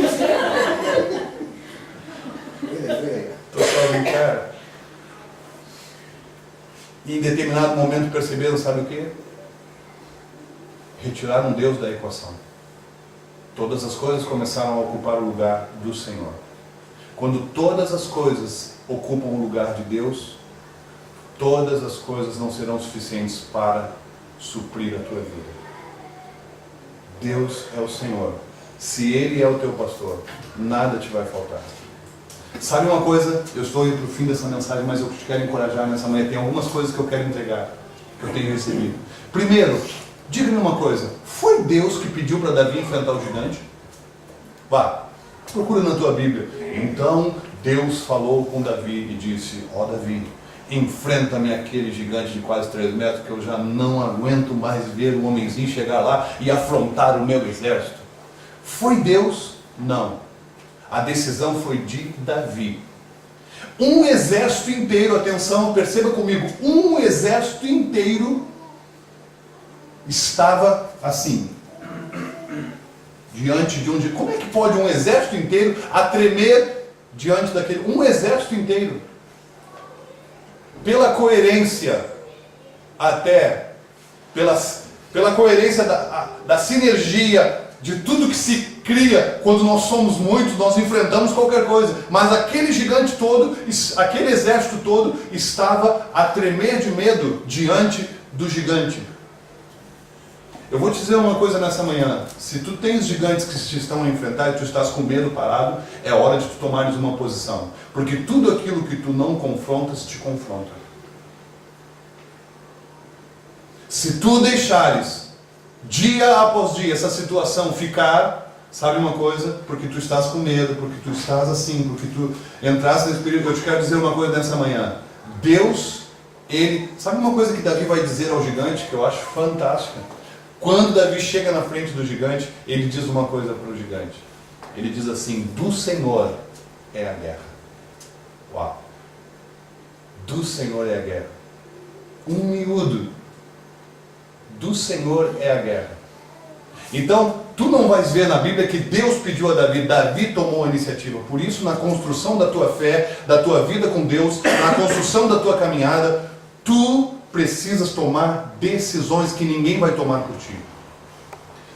Speaker 1: Estou só a brincar. E em determinado momento perceberam, sabe o quê? Retiraram Deus da equação. Todas as coisas começaram a ocupar o lugar do Senhor. Quando todas as coisas ocupam o lugar de Deus, todas as coisas não serão suficientes para suprir a tua vida. Deus é o Senhor. Se Ele é o teu pastor, nada te vai faltar. Sabe uma coisa? Eu estou indo para o fim dessa mensagem, mas eu te quero encorajar nessa manhã. Tem algumas coisas que eu quero entregar, que eu tenho recebido. Primeiro, diga-me uma coisa. Foi Deus que pediu para Davi enfrentar o gigante? Vá, procura na tua Bíblia. Então Deus falou com Davi e disse, ó Davi, enfrenta-me aquele gigante de quase 3 metros, que eu já não aguento mais ver um homenzinho chegar lá e afrontar o meu exército. Foi Deus? Não. A decisão foi de Davi. Um exército inteiro, atenção, perceba comigo, um exército inteiro estava assim, diante de um gigante. Como é que pode um exército inteiro a tremer diante daquele? Um exército inteiro. Pela coerência, até pela coerência da sinergia de tudo que se cria quando nós somos muitos, nós enfrentamos qualquer coisa. Mas aquele gigante todo, aquele exército todo estava a tremer de medo diante do gigante. Eu vou te dizer uma coisa nessa manhã. Se tu tens gigantes que te estão a enfrentar e tu estás com medo parado, é hora de tu tomares uma posição. Porque tudo aquilo que tu não confrontas, te confronta. Se tu deixares, dia após dia, essa situação ficar, sabe uma coisa? Porque tu estás com medo, porque tu estás assim, porque tu entraste nesse período. Eu te quero dizer uma coisa nessa manhã. Deus, Ele... Sabe uma coisa que Davi vai dizer ao gigante, que eu acho fantástica? Quando Davi chega na frente do gigante, ele diz uma coisa para o gigante. Ele diz assim, do Senhor é a guerra. Uau! Do Senhor é a guerra. Um miúdo. Do Senhor é a guerra. Então, tu não vais ver na Bíblia que Deus pediu a Davi, Davi tomou a iniciativa. Por isso, na construção da tua fé, da tua vida com Deus, na construção da tua caminhada, tu precisas tomar decisões que ninguém vai tomar por ti.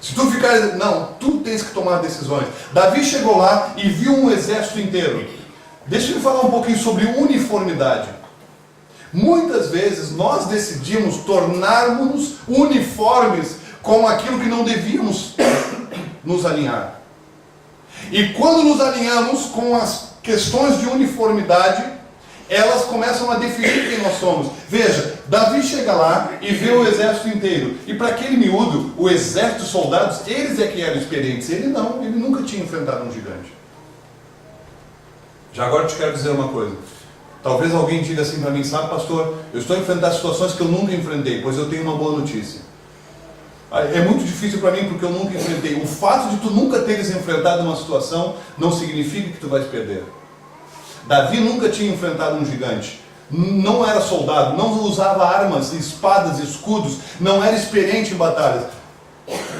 Speaker 1: Se tu ficar, não, tu tens que tomar decisões. Davi chegou lá e viu um exército inteiro. Deixa eu falar um pouquinho sobre uniformidade. Muitas vezes nós decidimos tornarmos uniformes com aquilo que não devíamos nos alinhar. E quando nos alinhamos com as questões de uniformidade, elas começam a definir quem nós somos. Veja, Davi chega lá e vê o exército inteiro. E para aquele miúdo, o exército de soldados, eles é que eram experientes. Ele não, ele nunca tinha enfrentado um gigante. Já agora eu te quero dizer uma coisa. Talvez alguém diga assim para mim, sabe, pastor, eu estou a enfrentar situações que eu nunca enfrentei, pois eu tenho uma boa notícia. É muito difícil para mim porque eu nunca enfrentei. O fato de tu nunca teres enfrentado uma situação não significa que tu vais perder. Davi nunca tinha enfrentado um gigante. Não era soldado, não usava armas, espadas, escudos, não era experiente em batalhas.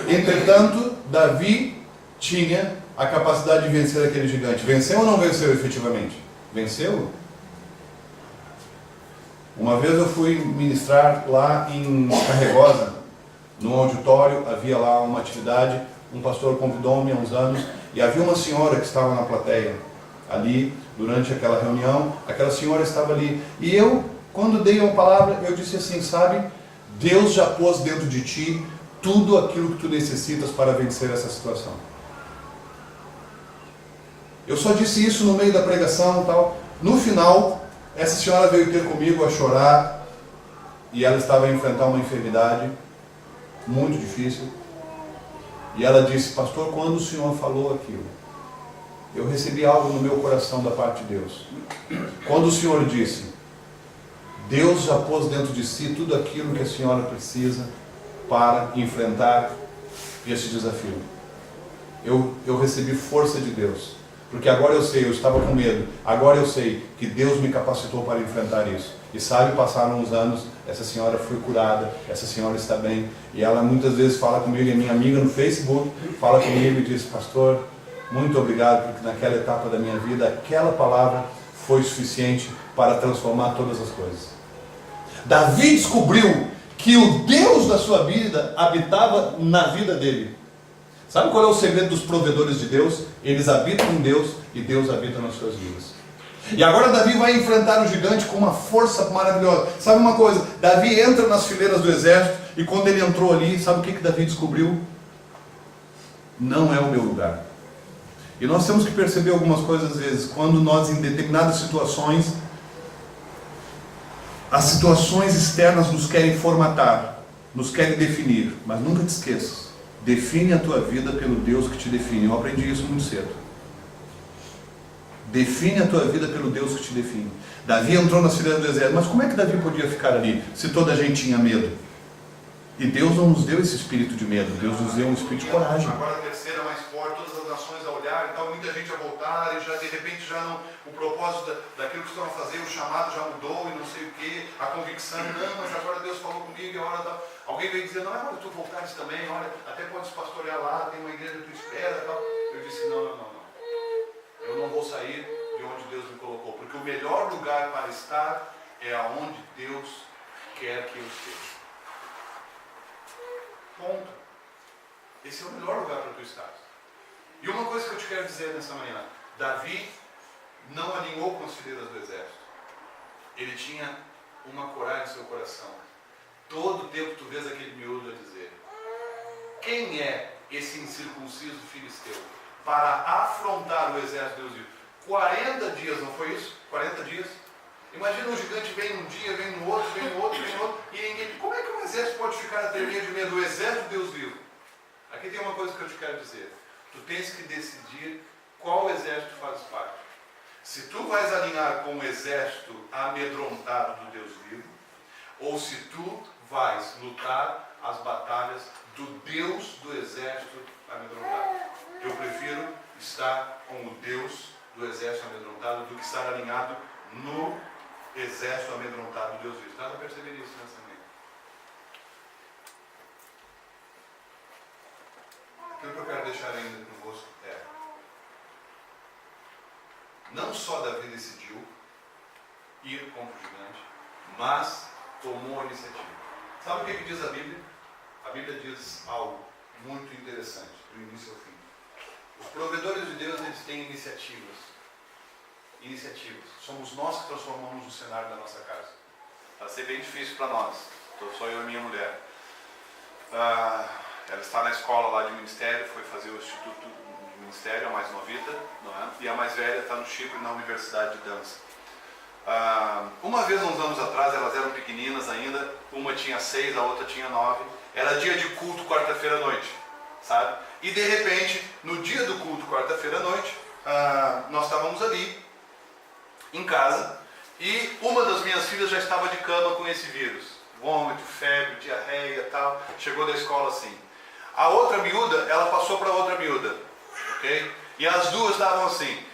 Speaker 1: Entretanto, Davi tinha a capacidade de vencer aquele gigante. Venceu ou não venceu efetivamente? Venceu. Uma vez eu fui ministrar lá em Carregosa, no auditório, havia lá uma atividade, um pastor convidou-me há uns anos, e havia uma senhora que estava na plateia, ali, durante aquela reunião, aquela senhora estava ali, e eu, quando dei uma palavra, eu disse assim, sabe, Deus já pôs dentro de ti tudo aquilo que tu necessitas para vencer essa situação. Eu só disse isso no meio da pregação e tal. No final, essa senhora veio ter comigo a chorar, e ela estava a enfrentar uma enfermidade muito difícil, e ela disse, pastor, quando o senhor falou aquilo, eu recebi algo no meu coração da parte de Deus. Quando o senhor disse, Deus já pôs dentro de si tudo aquilo que a senhora precisa para enfrentar esse desafio. Eu recebi força de Deus, porque agora eu sei, eu estava com medo, agora eu sei que Deus me capacitou para enfrentar isso. E sabe, passaram uns anos, essa senhora foi curada, essa senhora está bem, e ela muitas vezes fala comigo, é minha amiga no Facebook, fala comigo e diz, pastor, muito obrigado, porque naquela etapa da minha vida, aquela palavra foi suficiente para transformar todas as coisas. Davi descobriu que o Deus da sua vida habitava na vida dele. Sabe qual é o segredo dos provedores de Deus? Eles habitam em Deus e Deus habita nas suas vidas. E agora Davi vai enfrentar o gigante com uma força maravilhosa. Sabe uma coisa? Davi entra nas fileiras do exército e quando ele entrou ali, sabe o que Davi descobriu? Não é o meu lugar. E nós temos que perceber algumas coisas às vezes. Quando nós em determinadas situações, as situações externas nos querem formatar, nos querem definir. Mas nunca te esqueças. Define a tua vida pelo Deus que te define. Eu aprendi isso muito cedo. Define a tua vida pelo Deus que te define. Davi entrou nas fileiras do exército, mas como é que Davi podia ficar ali, se toda a gente tinha medo? E Deus não nos deu esse espírito de medo, Deus nos deu um espírito de coragem. Agora a terceira mais forte, todas as nações a olhar, então muita gente a voltar, e já de repente já não, o propósito daquilo que estão a fazer, o chamado já mudou e não sei o que, a convicção, não, mas agora Deus falou comigo, e a hora da... Alguém veio dizer, não é hora de tu voltares também, olha, até podes pastorear lá, tem uma igreja que tu espera e tal. Eu disse, não. Eu não vou sair de onde Deus me colocou, porque o melhor lugar para estar é aonde Deus quer que eu esteja. Ponto. Esse é o melhor lugar para tu estar. E uma coisa que eu te quero dizer nessa manhã, Davi não alinhou com as fileiras do exército. Ele tinha uma coragem em seu coração. Todo tempo tu vês aquele miúdo a dizer, quem é esse incircunciso filisteu para afrontar o exército de Deus vivo? 40 dias, não foi isso? 40 dias. Imagina um gigante vem um dia, vem no outro, vem no outro, e ninguém... Como é que um exército pode ficar a tremer de medo? O exército de Deus vivo. Aqui tem uma coisa que eu te quero dizer. Tu tens que decidir qual exército fazes parte. Se tu vais alinhar com o exército amedrontado do Deus vivo, ou se tu vais lutar as batalhas do Deus do exército amedrontado. Eu prefiro estar com o Deus do exército amedrontado do que estar alinhado no exército amedrontado de Deus vivo. Está a perceber isso nessa manhã? Aquilo que eu quero deixar ainda convosco é, não só Davi decidiu ir contra o gigante, mas tomou a iniciativa. Sabe o que diz a Bíblia? A Bíblia diz algo muito interessante, do início ao fim. Os provedores de Deus, eles têm iniciativas. Somos nós que transformamos o cenário da nossa casa. Vai ser bem difícil para nós. Só eu e minha mulher. Ela está na escola lá de ministério, foi fazer o instituto de ministério, a mais novita, não é? E a mais velha está no Chipre, na universidade de dança. Uma vez, uns anos atrás, elas eram pequeninas ainda, uma tinha 6, a outra tinha 9. Era dia de culto quarta-feira à noite, sabe? E de repente, no dia do culto quarta-feira à noite, nós estávamos ali, em casa, e uma das minhas filhas já estava de cama com esse vírus. Vômito, febre, diarreia e tal. Chegou da escola assim. A outra miúda, ela passou para outra miúda, ok? E as duas estavam assim.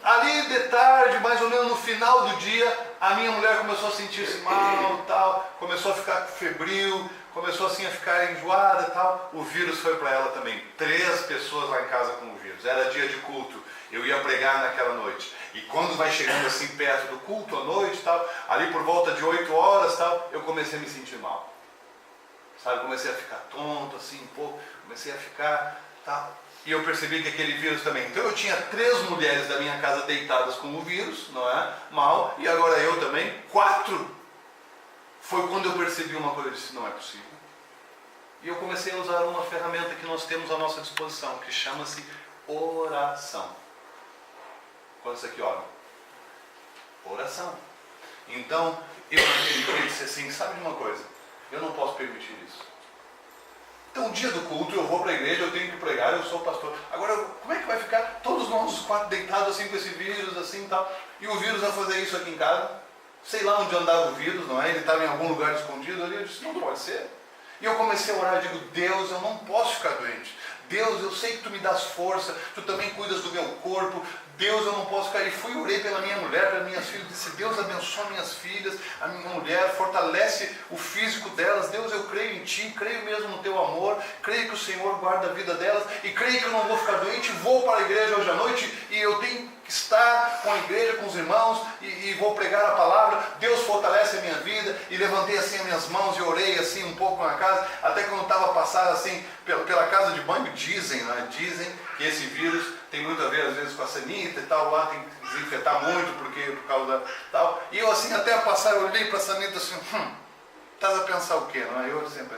Speaker 1: Ali de tarde, mais ou menos no final do dia, a minha mulher começou a sentir-se mal, tal, começou a ficar febril, começou assim a ficar enjoada, tal. O vírus foi para ela também. 3 pessoas lá em casa com o vírus. Era dia de culto. Eu ia pregar naquela noite. E quando vai chegando assim perto do culto à noite, tal, ali por volta de 8 horas, tal, eu comecei a me sentir mal. Sabe, comecei a ficar tonto assim um pouco, comecei a ficar, tal. E eu percebi que aquele vírus também. Então eu tinha 3 mulheres da minha casa deitadas com o vírus, não é? Mal, e agora eu também, 4. Foi quando eu percebi uma coisa, eu disse, não é possível. E eu comecei a usar uma ferramenta que nós temos à nossa disposição, que chama-se oração. Quantos aqui oram? Oração. Então, eu disse assim, sabe de uma coisa? Eu não posso permitir isso. Então, o dia do culto, eu vou para a igreja, eu tenho que pregar, eu sou pastor. Agora, como é que vai ficar todos nós, os 4, deitados assim com esse vírus, assim e tal? E o vírus vai fazer isso aqui em casa? Sei lá onde andava o vírus, não é? Ele estava em algum lugar escondido ali. Eu disse, não pode ser. E eu comecei a orar, eu digo, Deus, eu não posso ficar doente. Deus, eu sei que Tu me das força, Tu também cuidas do meu corpo. Deus, eu não posso cair. Fui orei pela minha mulher, pelas minhas filhas, disse, Deus abençoa minhas filhas, a minha mulher, fortalece o físico delas. Deus, eu creio em Ti, creio mesmo no Teu amor, creio que o Senhor guarda a vida delas e creio que eu não vou ficar doente. Vou para a igreja hoje à noite e eu tenho que estar com a igreja, com os irmãos e vou pregar a palavra. Deus fortalece a minha vida. E levantei assim as minhas mãos e orei assim um pouco na casa, até quando estava passado assim pela casa de banho, dizem que esse vírus tem muito a ver às vezes com a sanita e tal, lá tem que desinfetar muito por causa da tal. E eu assim até a passar, eu olhei para a sanita assim, estás a pensar o quê? Não é? Eu sempre,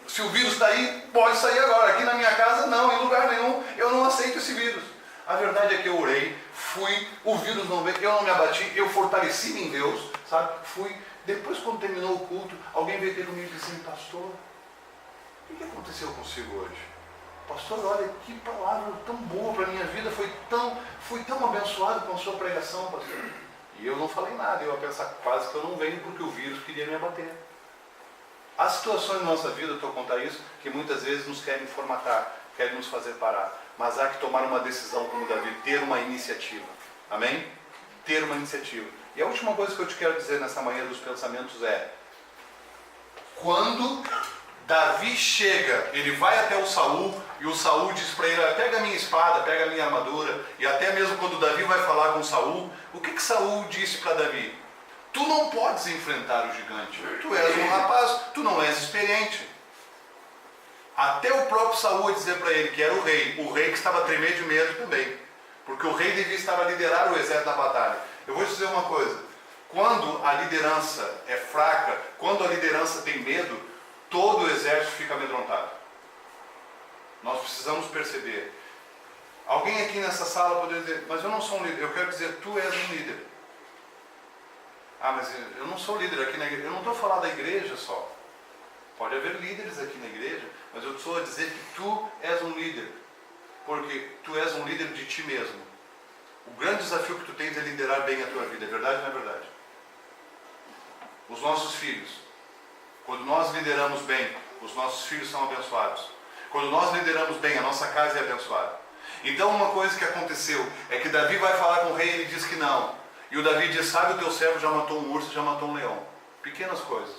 Speaker 1: se o vírus está aí, pode sair agora. Aqui na minha casa não, em lugar nenhum, eu não aceito esse vírus. A verdade é que eu orei, o vírus não veio, eu não me abati, eu fortaleci-me em Deus, sabe? Depois quando terminou o culto, alguém veio ter comigo e disse assim, pastor, o que aconteceu consigo hoje? Pastor, olha, que palavra tão boa para a minha vida, fui tão abençoado com a sua pregação, pastor. E eu não falei nada, eu ia pensar quase que eu não venho porque o vírus queria me abater. Há situações na nossa vida, eu estou a contar isso, que muitas vezes nos querem formatar, querem nos fazer parar. Mas há que tomar uma decisão como Davi, ter uma iniciativa. Amém? Ter uma iniciativa. E a última coisa que eu te quero dizer nessa manhã dos pensamentos é, quando Davi chega, ele vai até o Saul, e o Saul diz para ele, pega a minha espada, pega a minha armadura, e até mesmo quando Davi vai falar com Saul, o que Saul disse para Davi? Tu não podes enfrentar o gigante, tu és um rapaz, tu não és experiente. Até o próprio Saul ia dizer para ele, que era o rei que estava a tremer de medo também, porque o rei devia estar a liderar o exército da batalha. Eu vou te dizer uma coisa, quando a liderança é fraca, quando a liderança tem medo, todo o exército fica amedrontado. Nós precisamos perceber. Alguém aqui nessa sala poderia dizer, mas eu não sou um líder. Eu quero dizer, tu és um líder. Ah, mas eu não sou líder aqui na igreja. Eu não estou a falar da igreja só. Pode haver líderes aqui na igreja, mas eu estou a dizer que tu és um líder. Porque tu és um líder de ti mesmo. O grande desafio que tu tens é liderar bem a tua vida. É verdade ou não é verdade? Os nossos filhos. Quando nós lideramos bem, os nossos filhos são abençoados. Quando nós lideramos bem, a nossa casa é abençoada. Então uma coisa que aconteceu é que Davi vai falar com o rei e ele diz que não. E o Davi diz, sabe, o teu servo já matou um urso, já matou um leão. Pequenas coisas.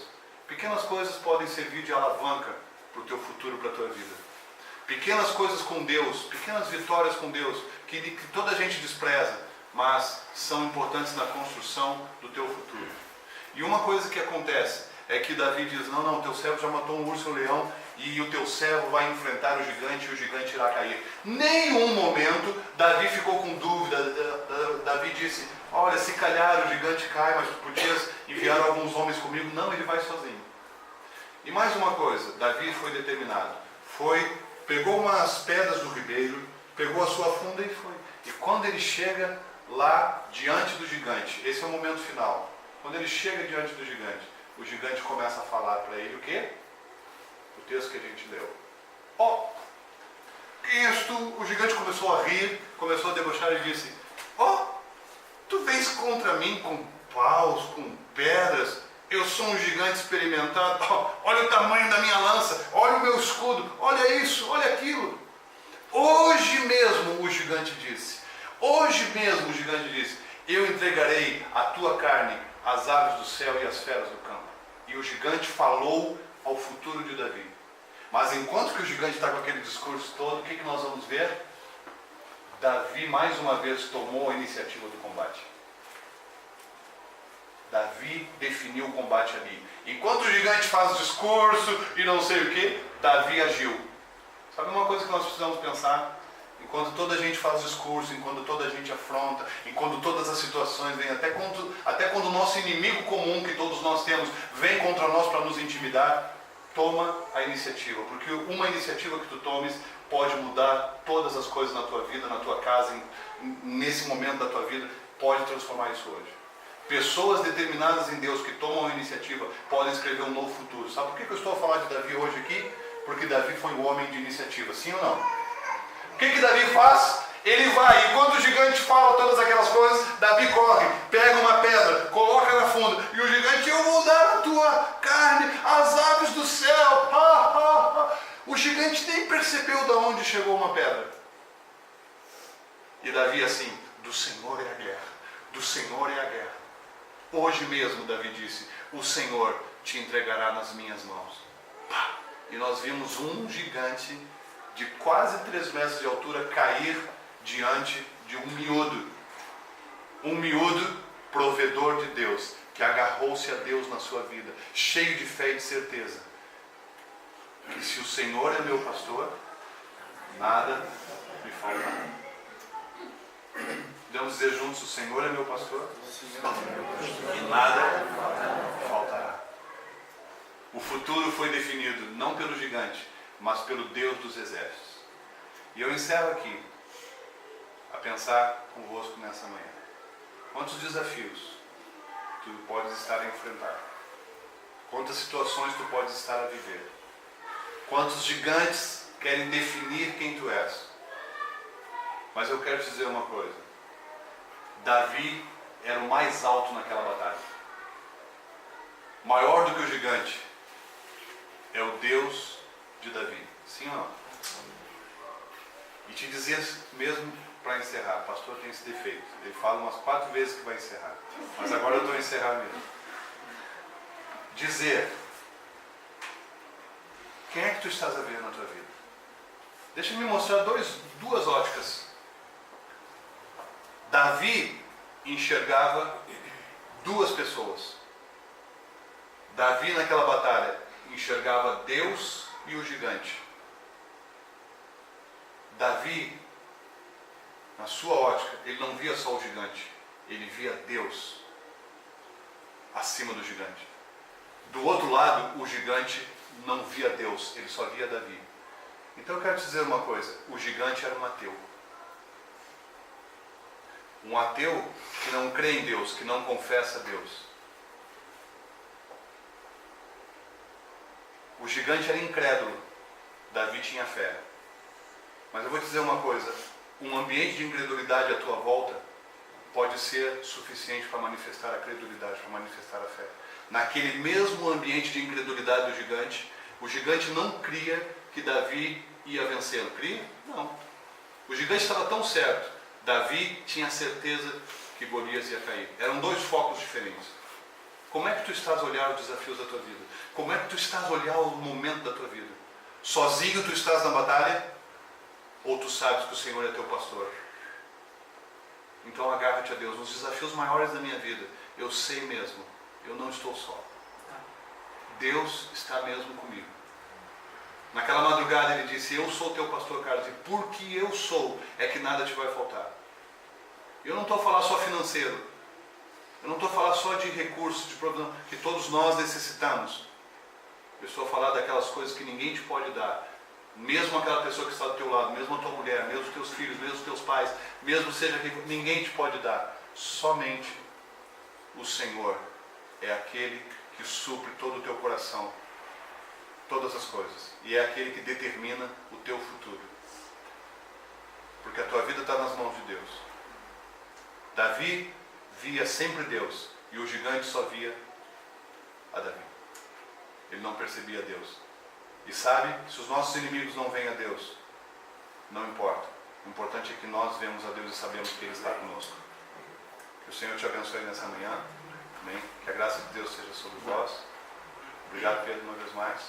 Speaker 1: Pequenas coisas podem servir de alavanca para o teu futuro, para a tua vida. Pequenas coisas com Deus, pequenas vitórias com Deus, que toda a gente despreza, mas são importantes na construção do teu futuro. E uma coisa que acontece é que Davi diz, não, teu servo já matou um urso e um leão, e o teu servo vai enfrentar o gigante, e o gigante irá cair. Nenhum momento Davi ficou com dúvida. Davi disse, olha, se calhar o gigante cai, mas tu podias enviar alguns homens comigo. Não, ele vai sozinho. E mais uma coisa, Davi foi determinado. Pegou umas pedras do ribeiro, pegou a sua funda e foi. E quando ele chega lá diante do gigante, esse é o momento final. Quando ele chega diante do gigante, o gigante começa a falar para ele o quê? O texto que a gente leu. Quem és tu? O gigante começou a rir, começou a debochar e disse, tu vens contra mim com paus, com pedras? Eu sou um gigante experimentado. Olha o tamanho da minha lança, olha o meu escudo, olha isso, olha aquilo. Hoje mesmo o gigante disse, eu entregarei a tua carne às aves do céu e às feras do campo. E o gigante falou ao futuro de Davi. Mas enquanto que o gigante está com aquele discurso todo, o que nós vamos ver? Davi mais uma vez tomou a iniciativa do combate. Davi definiu o combate ali. Enquanto o gigante faz o discurso e não sei o que, Davi agiu. Sabe uma coisa que nós precisamos pensar? Enquanto toda a gente faz discurso, enquanto toda a gente afronta, enquanto todas as situações vêm, até quando o nosso inimigo comum que todos nós temos vem contra nós para nos intimidar, toma a iniciativa. Porque uma iniciativa que tu tomes pode mudar todas as coisas na tua vida, na tua casa, nesse momento da tua vida, pode transformar isso hoje. Pessoas determinadas em Deus que tomam a iniciativa podem escrever um novo futuro. Sabe por que eu estou a falar de Davi hoje aqui? Porque Davi foi um homem de iniciativa, sim ou não? O que Davi faz? Ele vai, enquanto o gigante fala todas aquelas coisas, Davi corre, pega uma pedra, coloca na funda, e o gigante, eu vou dar a tua carne às aves do céu. O gigante nem percebeu de onde chegou uma pedra. E Davi assim, do Senhor é a guerra, do Senhor é a guerra. Hoje mesmo, Davi disse, o Senhor te entregará nas minhas mãos. E nós vimos um gigante de quase 3 metros de altura cair diante de um miúdo. Um miúdo provedor de Deus, que agarrou-se a Deus na sua vida, cheio de fé e de certeza. Que se o Senhor é meu pastor, nada me faltará. Podemos dizer juntos, o Senhor é meu pastor, e nada me faltará. O futuro foi definido não pelo gigante, mas pelo Deus dos exércitos. E eu encerro aqui a pensar convosco nessa manhã. Quantos desafios tu podes estar a enfrentar? Quantas situações tu podes estar a viver? Quantos gigantes querem definir quem tu és? Mas eu quero te dizer uma coisa. Davi era o mais alto naquela batalha. Maior do que o gigante é o Deus de Davi. Sim ou não? E te dizer mesmo para encerrar, o pastor tem esse defeito. Ele fala umas 4 vezes que vai encerrar. Mas agora eu estou a encerrar mesmo. Dizer, quem é que tu estás a ver na tua vida? Deixa eu me mostrar duas óticas. Davi enxergava 2 pessoas. Davi naquela batalha enxergava Deus e o gigante. Davi, na sua ótica, ele não via só o gigante, ele via Deus acima do gigante. Do outro lado, o gigante não via Deus, ele só via Davi. Então eu quero te dizer uma coisa, o gigante era um ateu. Um ateu que não crê em Deus, que não confessa a Deus. O gigante era incrédulo, Davi tinha fé. Mas eu vou te dizer uma coisa, um ambiente de incredulidade à tua volta pode ser suficiente para manifestar a credulidade, para manifestar a fé. Naquele mesmo ambiente de incredulidade do gigante, o gigante não cria que Davi ia vencê-lo. Cria? Não. O gigante estava tão certo, Davi tinha certeza que Golias ia cair. Eram 2 focos diferentes. Como é que tu estás a olhar os desafios da tua vida? Como é que tu estás a olhar o momento da tua vida? Sozinho tu estás na batalha? Ou tu sabes que o Senhor é teu pastor? Então agarra-te a Deus. Nos desafios maiores da minha vida, eu sei mesmo eu não estou só. Deus está mesmo comigo. Naquela madrugada ele disse, eu sou teu pastor, Carlos, e porque eu sou, é que nada te vai faltar. Eu não estou a falar só financeiro. Eu não estou a falar só de recursos, de problema que todos nós necessitamos. Eu estou a falar daquelas coisas que ninguém te pode dar. Mesmo aquela pessoa que está do teu lado, mesmo a tua mulher, mesmo os teus filhos, mesmo os teus pais, mesmo seja que ninguém te pode dar. Somente o Senhor é aquele que supre todo o teu coração, todas as coisas. E é aquele que determina o teu futuro. Porque a tua vida está nas mãos de Deus. Davi via sempre Deus, e o gigante só via a Davi. Ele não percebia Deus. E sabe, se os nossos inimigos não veem a Deus, não importa. O importante é que nós vemos a Deus e sabemos que Ele está conosco. Que o Senhor te abençoe nessa manhã. Amém? Que a graça de Deus seja sobre vós. Obrigado, Pedro, uma vez mais.